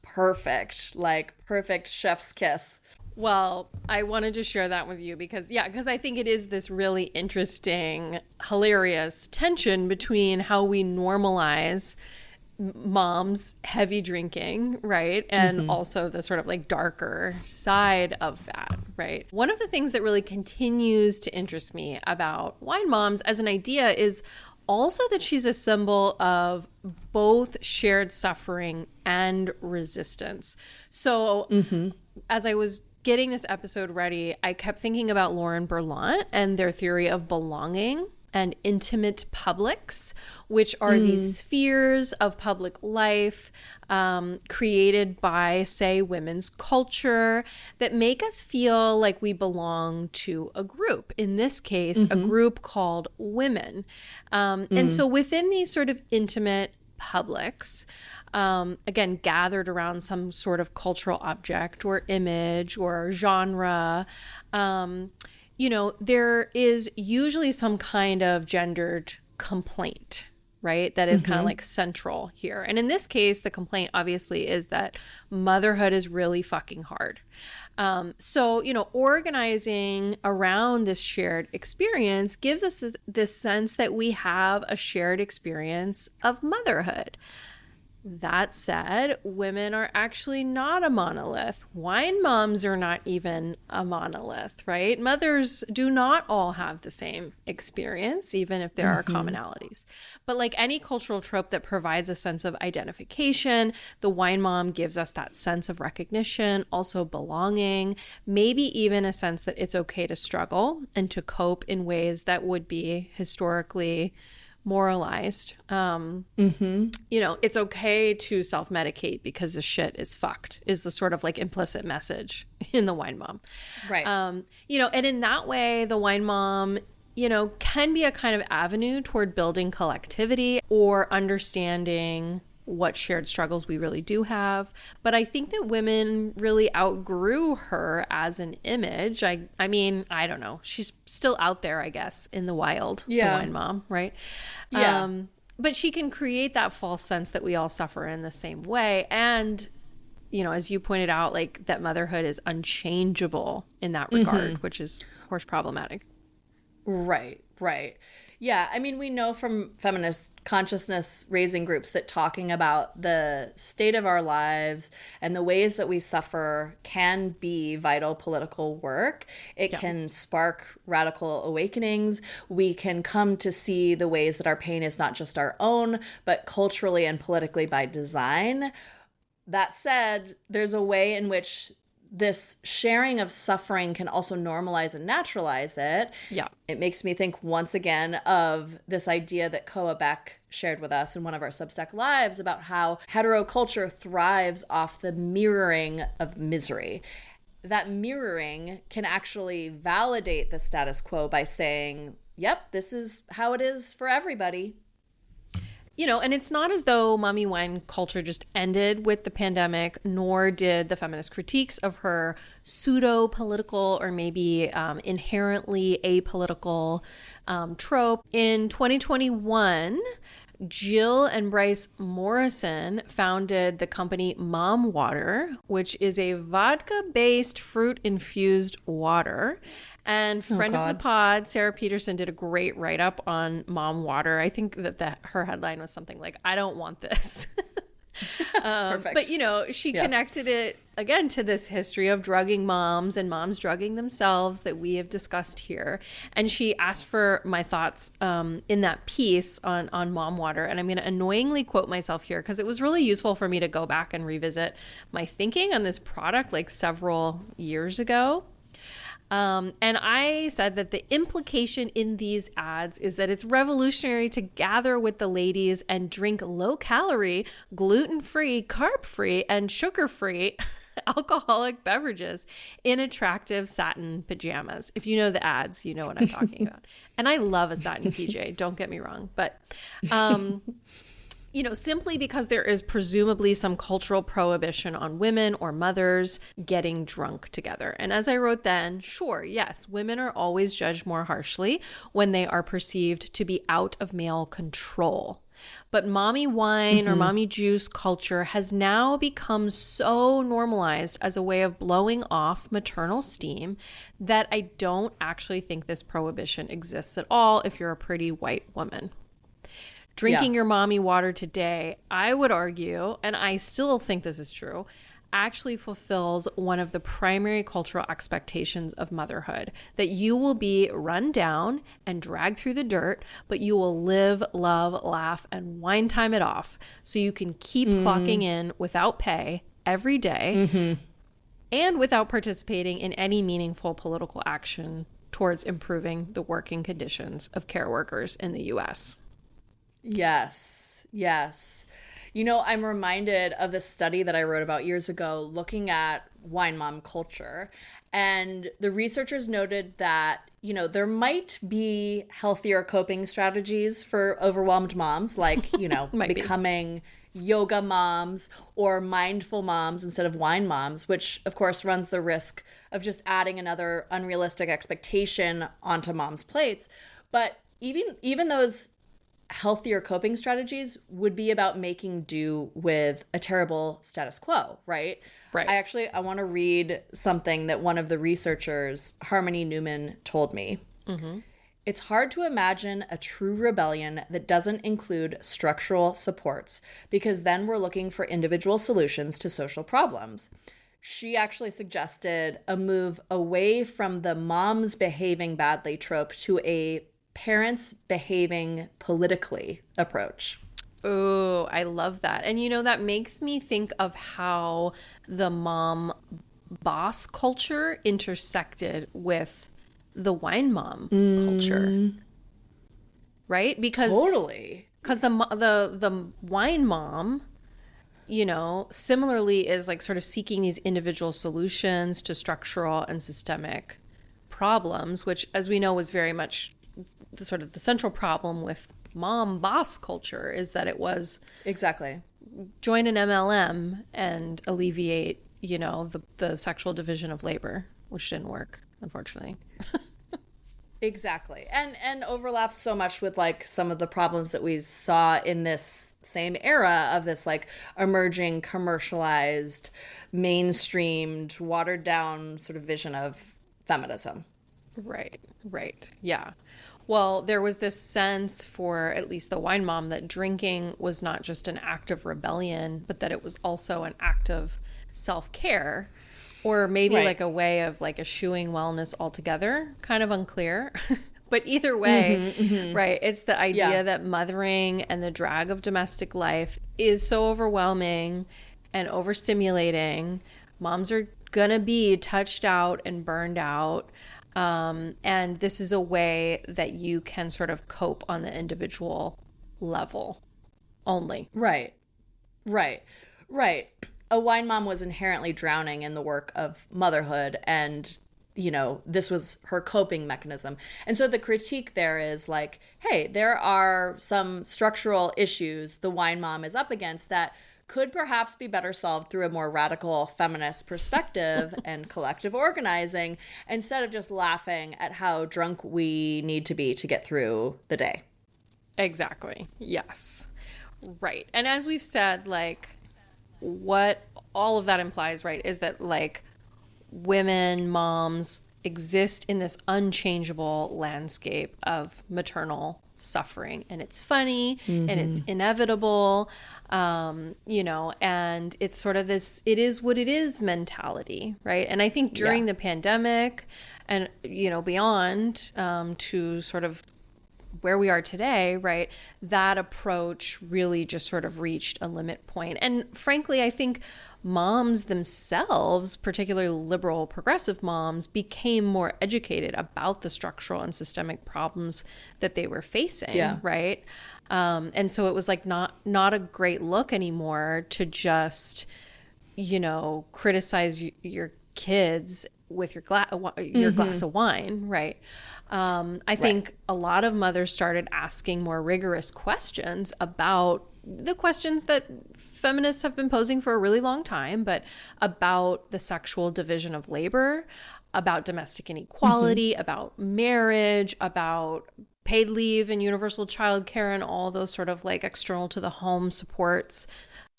perfect, like perfect chef's kiss. Well, I wanted to share that with you because I think it is this really interesting, hilarious tension between how we normalize mom's heavy drinking, right? And also the sort of like darker side of that, right? One of the things that really continues to interest me about wine moms as an idea is also that she's a symbol of both shared suffering and resistance. So as I was getting this episode ready, I kept thinking about Lauren Berlant and their theory of belonging and intimate publics, which are these spheres of public life created by, say, women's culture that make us feel like we belong to a group. In this case, a group called women. And so within these sort of intimate publics, again, gathered around some sort of cultural object or image or genre, there is usually some kind of gendered complaint, right? That is kind of like central here. And in this case, the complaint obviously is that motherhood is really fucking hard. So, organizing around this shared experience gives us this sense that we have a shared experience of motherhood. That said, women are actually not a monolith. Wine moms are not even a monolith, right? Mothers do not all have the same experience, even if there are commonalities. But like any cultural trope that provides a sense of identification, the wine mom gives us that sense of recognition, also belonging, maybe even a sense that it's okay to struggle and to cope in ways that would be historically moralized. It's okay to self-medicate because the shit is fucked is the sort of like implicit message in the wine mom. Right. And in that way, the wine mom, can be a kind of avenue toward building collectivity or understanding what shared struggles we really do have. But I think that women really outgrew her as an image. I mean, I don't know. She's still out there, I guess, in the wild, the wine mom, right? Yeah. But she can create that false sense that we all suffer in the same way. And, as you pointed out, like that motherhood is unchangeable in that regard, which is, of course, problematic. Right. Yeah, I mean, we know from feminist consciousness raising groups that talking about the state of our lives and the ways that we suffer can be vital political work. It can spark radical awakenings. We can come to see the ways that our pain is not just our own, but culturally and politically by design. That said, there's a way in which this sharing of suffering can also normalize and naturalize it. Yeah. It makes me think once again of this idea that Koa Beck shared with us in one of our Substack lives about how heteroculture thrives off the mirroring of misery. That mirroring can actually validate the status quo by saying, yep, this is how it is for everybody. And it's not as though mommy wine culture just ended with the pandemic, nor did the feminist critiques of her pseudo-political or maybe inherently apolitical trope. In 2021, Jill and Bryce Morrison founded the company Mom Water, which is a vodka-based fruit-infused water. And friend of the pod, Sarah Peterson, did a great write-up on Mom Water. I think that her headline was something like, I don't want this. Perfect. But, she connected it, again, to this history of drugging moms and moms drugging themselves that we have discussed here. And she asked for my thoughts in that piece on Mom Water. And I'm going to annoyingly quote myself here because it was really useful for me to go back and revisit my thinking on this product like several years ago. And I said that the implication in these ads is that it's revolutionary to gather with the ladies and drink low-calorie, gluten-free, carb-free, and sugar-free alcoholic beverages in attractive satin pajamas. If you know the ads, you know what I'm talking about. And I love a satin PJ, don't get me wrong. But, simply because there is presumably some cultural prohibition on women or mothers getting drunk together. And as I wrote then, sure, yes, women are always judged more harshly when they are perceived to be out of male control. But mommy wine or mommy juice culture has now become so normalized as a way of blowing off maternal steam that I don't actually think this prohibition exists at all if you're a pretty white woman. Drinking your mommy water today, I would argue, and I still think this is true, actually fulfills one of the primary cultural expectations of motherhood, that you will be run down and dragged through the dirt, but you will live, love, laugh, and wine time it off so you can keep clocking in without pay every day and without participating in any meaningful political action towards improving the working conditions of care workers in the U.S. Yes. I'm reminded of this study that I wrote about years ago looking at wine mom culture. And the researchers noted that, there might be healthier coping strategies for overwhelmed moms, like, becoming yoga moms or mindful moms instead of wine moms, which, of course, runs the risk of just adding another unrealistic expectation onto moms' plates. But even those healthier coping strategies would be about making do with a terrible status quo, right? Right. I want to read something that one of the researchers, Harmony Newman, told me. It's hard to imagine a true rebellion that doesn't include structural supports, because then we're looking for individual solutions to social problems. She actually suggested a move away from the moms behaving badly trope to a parents behaving politically approach. Oh, I love that. And that makes me think of how the mom boss culture intersected with the wine mom culture. Right? Because the wine mom, similarly is like sort of seeking these individual solutions to structural and systemic problems, which, as we know, was very much the central problem with mom boss culture, is that it was exactly join an MLM and alleviate, the sexual division of labor, which didn't work, unfortunately. Exactly. And overlaps so much with like some of the problems that we saw in this same era of this like emerging commercialized, mainstreamed, watered down sort of vision of feminism. Right. Yeah. Well, there was this sense for at least the wine mom that drinking was not just an act of rebellion, but that it was also an act of self-care, or maybe like a way of like eschewing wellness altogether. Kind of unclear. But either way, right, it's the idea that mothering and the drag of domestic life is so overwhelming and overstimulating. Moms are going to be touched out and burned out. And this is a way that you can sort of cope on the individual level only. Right. A wine mom was inherently drowning in the work of motherhood, and, this was her coping mechanism. And so the critique there is like, hey, there are some structural issues the wine mom is up against that could perhaps be better solved through a more radical feminist perspective and collective organizing, instead of just laughing at how drunk we need to be to get through the day. Exactly. Yes. Right. And as we've said, like, what all of that implies, right, is that like women, moms exist in this unchangeable landscape of maternal suffering, and it's funny and it's inevitable, and it's sort of this it is what it is mentality, right? And I think during the pandemic and beyond, to sort of where we are today, right, that approach really just sort of reached a limit point. And frankly, I think moms themselves, particularly liberal progressive moms, became more educated about the structural and systemic problems that they were facing, right? And so it was like not a great look anymore to just criticize your kids with your glass of wine, right? I think a lot of mothers started asking more rigorous questions about the questions that feminists have been posing for a really long time, but about the sexual division of labor, about domestic inequality, about marriage, about paid leave and universal childcare and all those sort of like external to the home supports,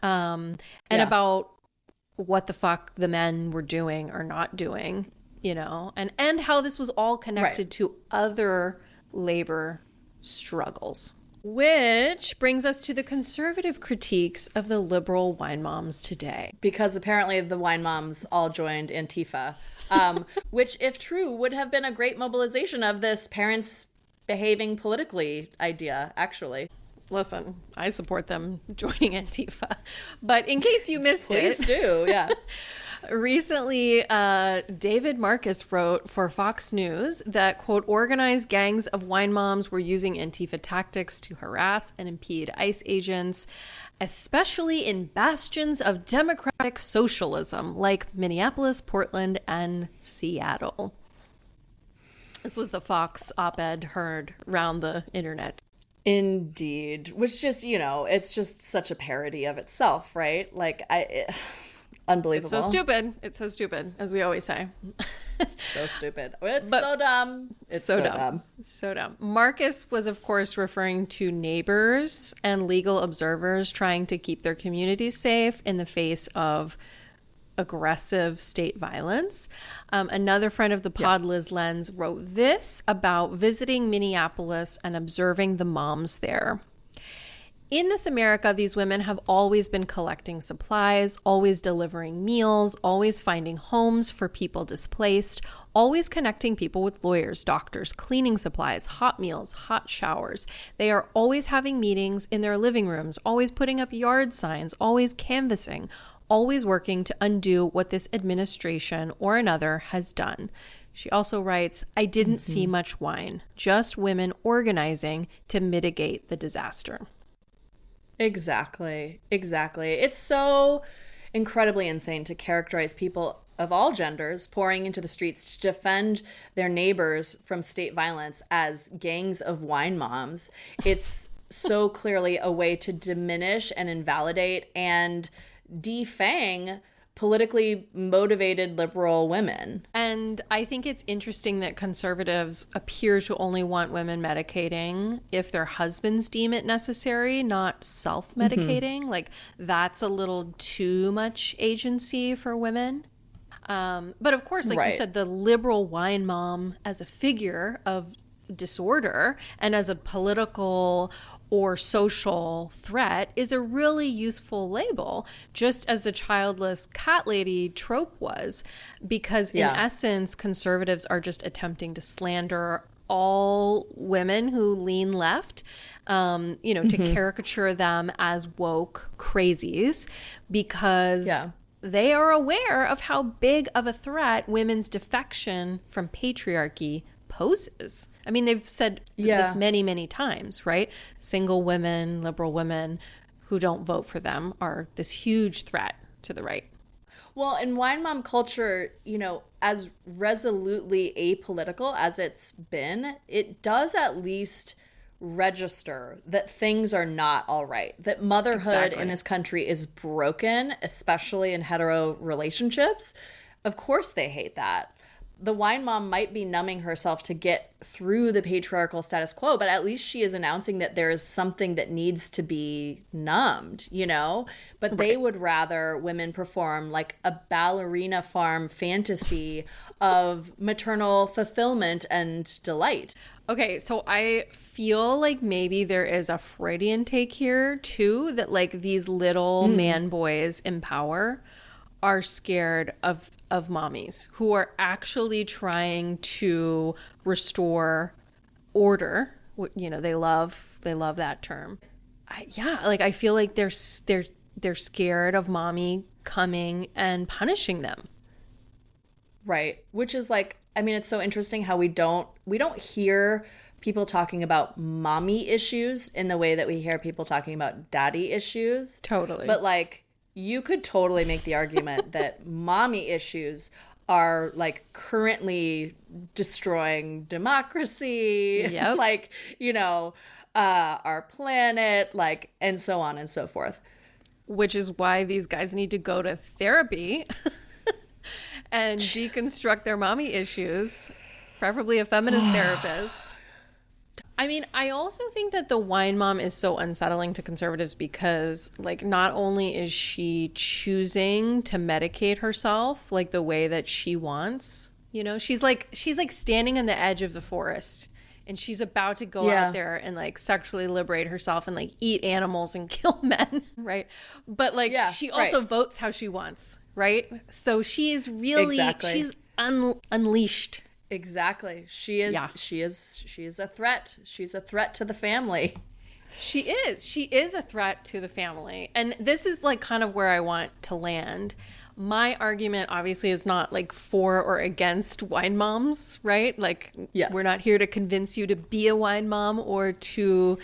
and about what the fuck the men were doing or not doing, and how this was all connected to other labor struggles. Which brings us to the conservative critiques of the liberal wine moms today. Because apparently the wine moms all joined Antifa, which, if true, would have been a great mobilization of this parents behaving politically idea, actually. Listen, I support them joining Antifa. But in case you missed Please do, yeah. Recently, David Marcus wrote for Fox News that, quote, organized gangs of wine moms were using Antifa tactics to harass and impede ICE agents, especially in bastions of democratic socialism like Minneapolis, Portland, and Seattle. This was the Fox op-ed heard around the internet. Indeed. Which just, it's just such a parody of itself, right? Like, unbelievable. It's so stupid, as we always say. So stupid. It's so dumb. It's so dumb. So dumb. Marcus was, of course, referring to neighbors and legal observers trying to keep their communities safe in the face of aggressive state violence. Another friend of the pod, Liz Lenz, wrote this about visiting Minneapolis and observing the moms there. In this America, these women have always been collecting supplies, always delivering meals, always finding homes for people displaced, always connecting people with lawyers, doctors, cleaning supplies, hot meals, hot showers. They are always having meetings in their living rooms, always putting up yard signs, always canvassing, always working to undo what this administration or another has done. She also writes, I didn't see much wine, just women organizing to mitigate the disaster. Exactly. It's so incredibly insane to characterize people of all genders pouring into the streets to defend their neighbors from state violence as gangs of wine moms. It's so clearly a way to diminish and invalidate and defang politically motivated liberal women. And I think it's interesting that conservatives appear to only want women medicating if their husbands deem it necessary, not self-medicating. Like, that's a little too much agency for women. But of course, like you said, the liberal wine mom as a figure of disorder and as a political or social threat is a really useful label, just as the childless cat lady trope was, because in essence, conservatives are just attempting to slander all women who lean left, to caricature them as woke crazies, because they are aware of how big of a threat women's defection from patriarchy poses. I mean, they've said this many, many times, right? Single women, liberal women who don't vote for them are this huge threat to the right. Well, in wine mom culture, as resolutely apolitical as it's been, it does at least register that things are not all right, that motherhood in this country is broken, especially in hetero relationships. Of course they hate that. The wine mom might be numbing herself to get through the patriarchal status quo, but at least she is announcing that there is something that needs to be numbed, But they would rather women perform like a ballerina farm fantasy of maternal fulfillment and delight. Okay, so I feel like maybe there is a Freudian take here too, that like these little man boys in power are scared of mommies who are actually trying to restore order. They love that term. I feel like they're scared of mommy coming and punishing them. Right. Which is like, I mean, it's so interesting how we don't hear people talking about mommy issues in the way that we hear people talking about daddy issues. Totally. But like, you could totally make the argument that mommy issues are like currently destroying democracy, Yep. like, you know, our planet, like, and so on and so forth. Which is why these guys need to go to therapy and deconstruct their mommy issues, preferably a feminist therapist. I mean, I also think that the wine mom is so unsettling to conservatives because, like, not only is she choosing to medicate herself like the way that she wants, you know, she's like standing on the edge of the forest and she's about to go out there and like sexually liberate herself and like eat animals and kill men, right? But like she also votes how she wants, right? So she's really she's unleashed. Exactly. She is a threat. She's a threat to the family. She is a threat to the family. And this is like kind of where I want to land. My argument obviously is not like for or against wine moms, right? Like we're not here to convince you to be a wine mom or to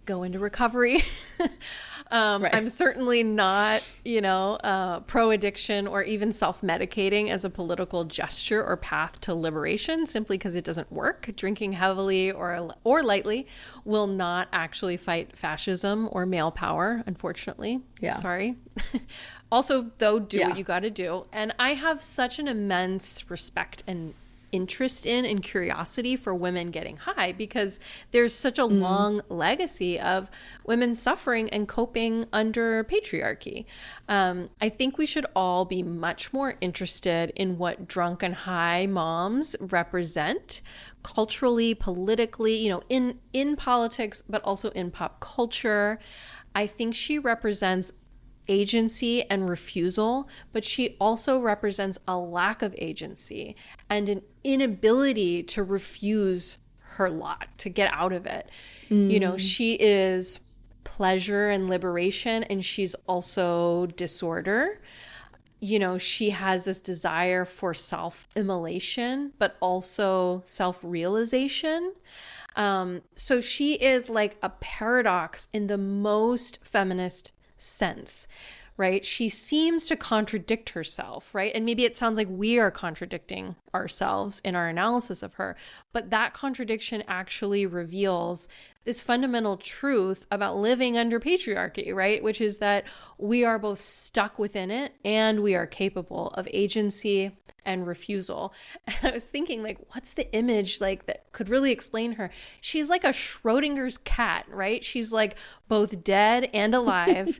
go into recovery. I'm certainly not, pro addiction or even self-medicating as a political gesture or path to liberation simply because it doesn't work. Drinking heavily or lightly will not actually fight fascism or male power, unfortunately. Yeah. Sorry. Also, though, do what you got to do. And I have such an immense respect and interest in and curiosity for women getting high because there's such a long legacy of women suffering and coping under patriarchy. I think we should all be much more interested in what drunk and high moms represent culturally, politically, in politics, but also in pop culture. I think she represents agency and refusal, but she also represents a lack of agency and an inability to refuse her lot, to get out of it. She is pleasure and liberation, and she's also disorder. She has this desire for self-immolation, but also self-realization. So she is like a paradox in the most feminist sense, right? She seems to contradict herself, right? And maybe it sounds like we are contradicting ourselves in our analysis of her, but that contradiction actually reveals this fundamental truth about living under patriarchy, right? Which is that we are both stuck within it and we are capable of agency and refusal. And I was thinking, like, what's the image like that could really explain her? She's like a Schrodinger's cat, right? She's like both dead and alive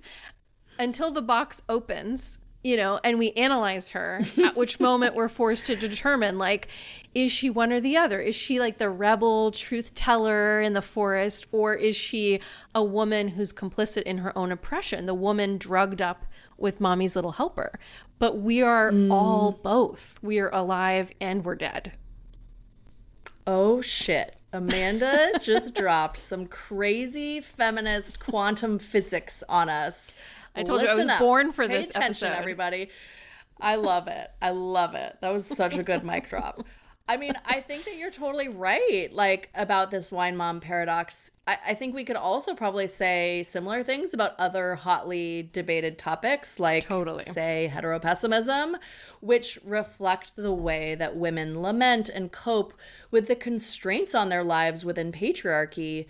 until the box opens, and we analyze her, at which moment we're forced to determine, like, is she one or the other? Is she like the rebel truth teller in the forest, or is she a woman who's complicit in her own oppression, the woman drugged up with mommy's little helper? But we are all both. We are alive and we're dead. Oh, shit. Amanda just dropped some crazy feminist quantum physics on us. I told you I was born for this episode. Pay attention, everybody. I love it. I love it. That was such a good mic drop. I mean, I think that you're totally right, like, about this wine mom paradox. I think we could also probably say similar things about other hotly debated topics, like, say, heteropessimism, which reflect the way that women lament and cope with the constraints on their lives within patriarchy.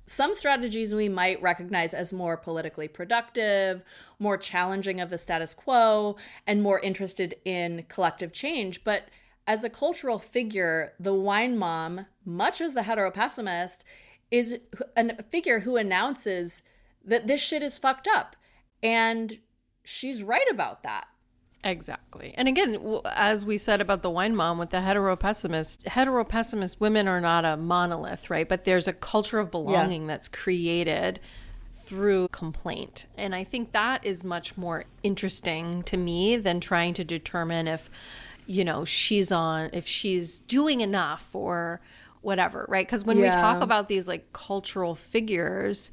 Some strategies we might recognize as more politically productive, more challenging of the status quo, and more interested in collective change. But as a cultural figure, the wine mom, much as the heteropessimist, is a figure who announces that this shit is fucked up. And she's right about that. Exactly. And again, as we said about the wine mom with the heteropessimist women are not a monolith, right? But there's a culture of belonging that's created through complaint. And I think that is much more interesting to me than trying to determine if she's doing enough or whatever, right? Because when we talk about these like cultural figures,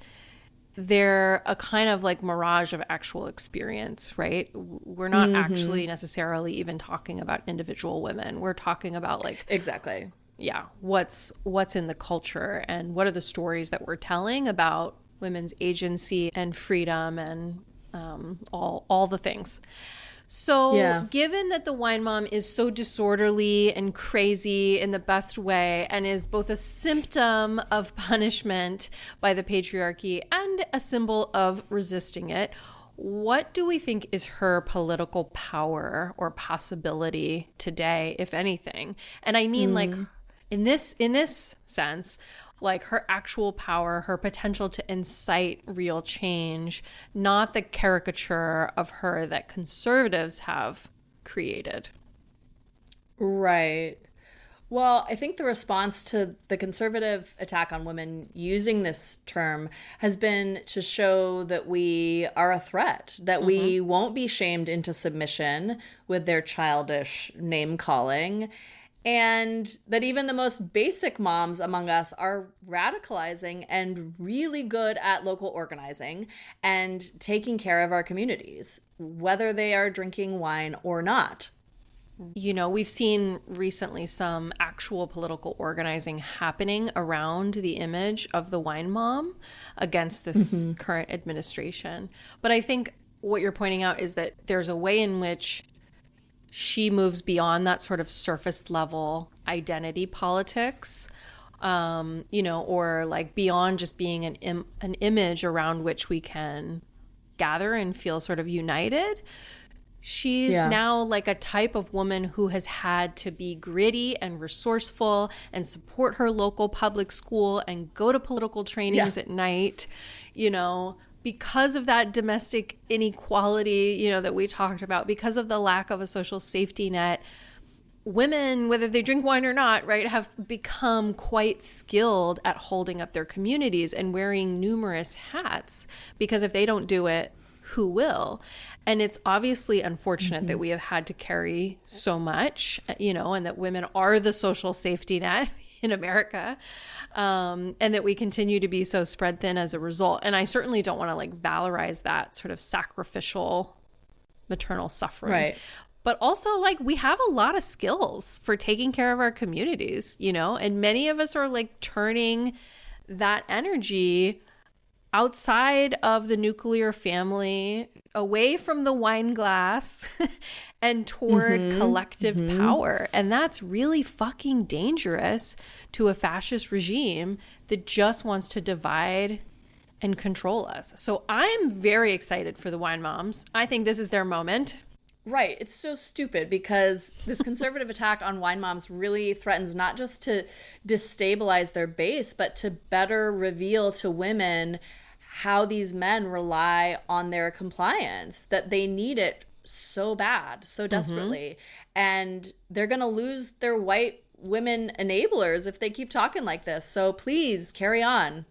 they're a kind of like mirage of actual experience, right? We're not actually necessarily even talking about individual women. We're talking about like exactly, what's in the culture and what are the stories that we're telling about women's agency and freedom and all the things. So given that the wine mom is so disorderly and crazy in the best way and is both a symptom of punishment by the patriarchy and a symbol of resisting it, what do we think is her political power or possibility today, if anything? And I mean, like, in this sense, like her actual power, her potential to incite real change, not the caricature of her that conservatives have created. Right. Well, I think the response to the conservative attack on women using this term has been to show that we are a threat, that we won't be shamed into submission with their childish name calling, and that even the most basic moms among us are radicalizing and really good at local organizing and taking care of our communities, whether they are drinking wine or not. You know, we've seen recently some actual political organizing happening around the image of the wine mom against this current administration. But I think what you're pointing out is that there's a way in which she moves beyond that sort of surface level identity politics, you know, or like beyond just being an image around which we can gather and feel sort of united. She's now like a type of woman who has had to be gritty and resourceful and support her local public school and go to political trainings at night, you know, because of that domestic inequality, you know, that we talked about, because of the lack of a social safety net. Women, whether they drink wine or not, right, have become quite skilled at holding up their communities and wearing numerous hats, because if they don't do it, who will? And it's obviously unfortunate that we have had to carry so much, you know, and that women are the social safety net in America, and that we continue to be so spread thin as a result. And I certainly don't want to like valorize that sort of sacrificial maternal suffering. Right. But also, like, we have a lot of skills for taking care of our communities, you know, and many of us are like turning that energy outside of the nuclear family, away from the wine glass and toward collective power. And that's really fucking dangerous to a fascist regime that just wants to divide and control us. So I'm very excited for the wine moms. I think this is their moment. Right. It's so stupid because this conservative attack on wine moms really threatens not just to destabilize their base, but to better reveal to women how these men rely on their compliance, that they need it so bad, so desperately. And they're going to lose their white women enablers if they keep talking like this. So please carry on.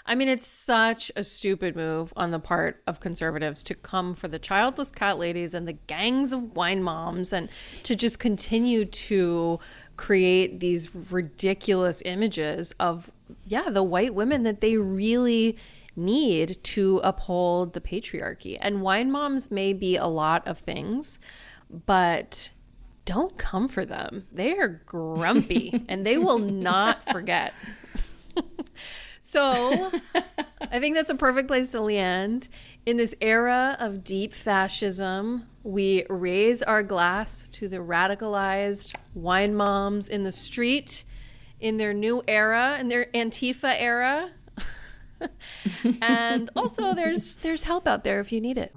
I mean, it's such a stupid move on the part of conservatives to come for the childless cat ladies and the gangs of wine moms and to just continue to create these ridiculous images of, the white women that they really need to uphold the patriarchy. And wine moms may be a lot of things, but don't come for them. They are grumpy and they will not forget. So I think that's a perfect place to land. In this era of deep fascism, we raise our glass to the radicalized wine moms in the street, in their new era, in their Antifa era. And also there's help out there if you need it.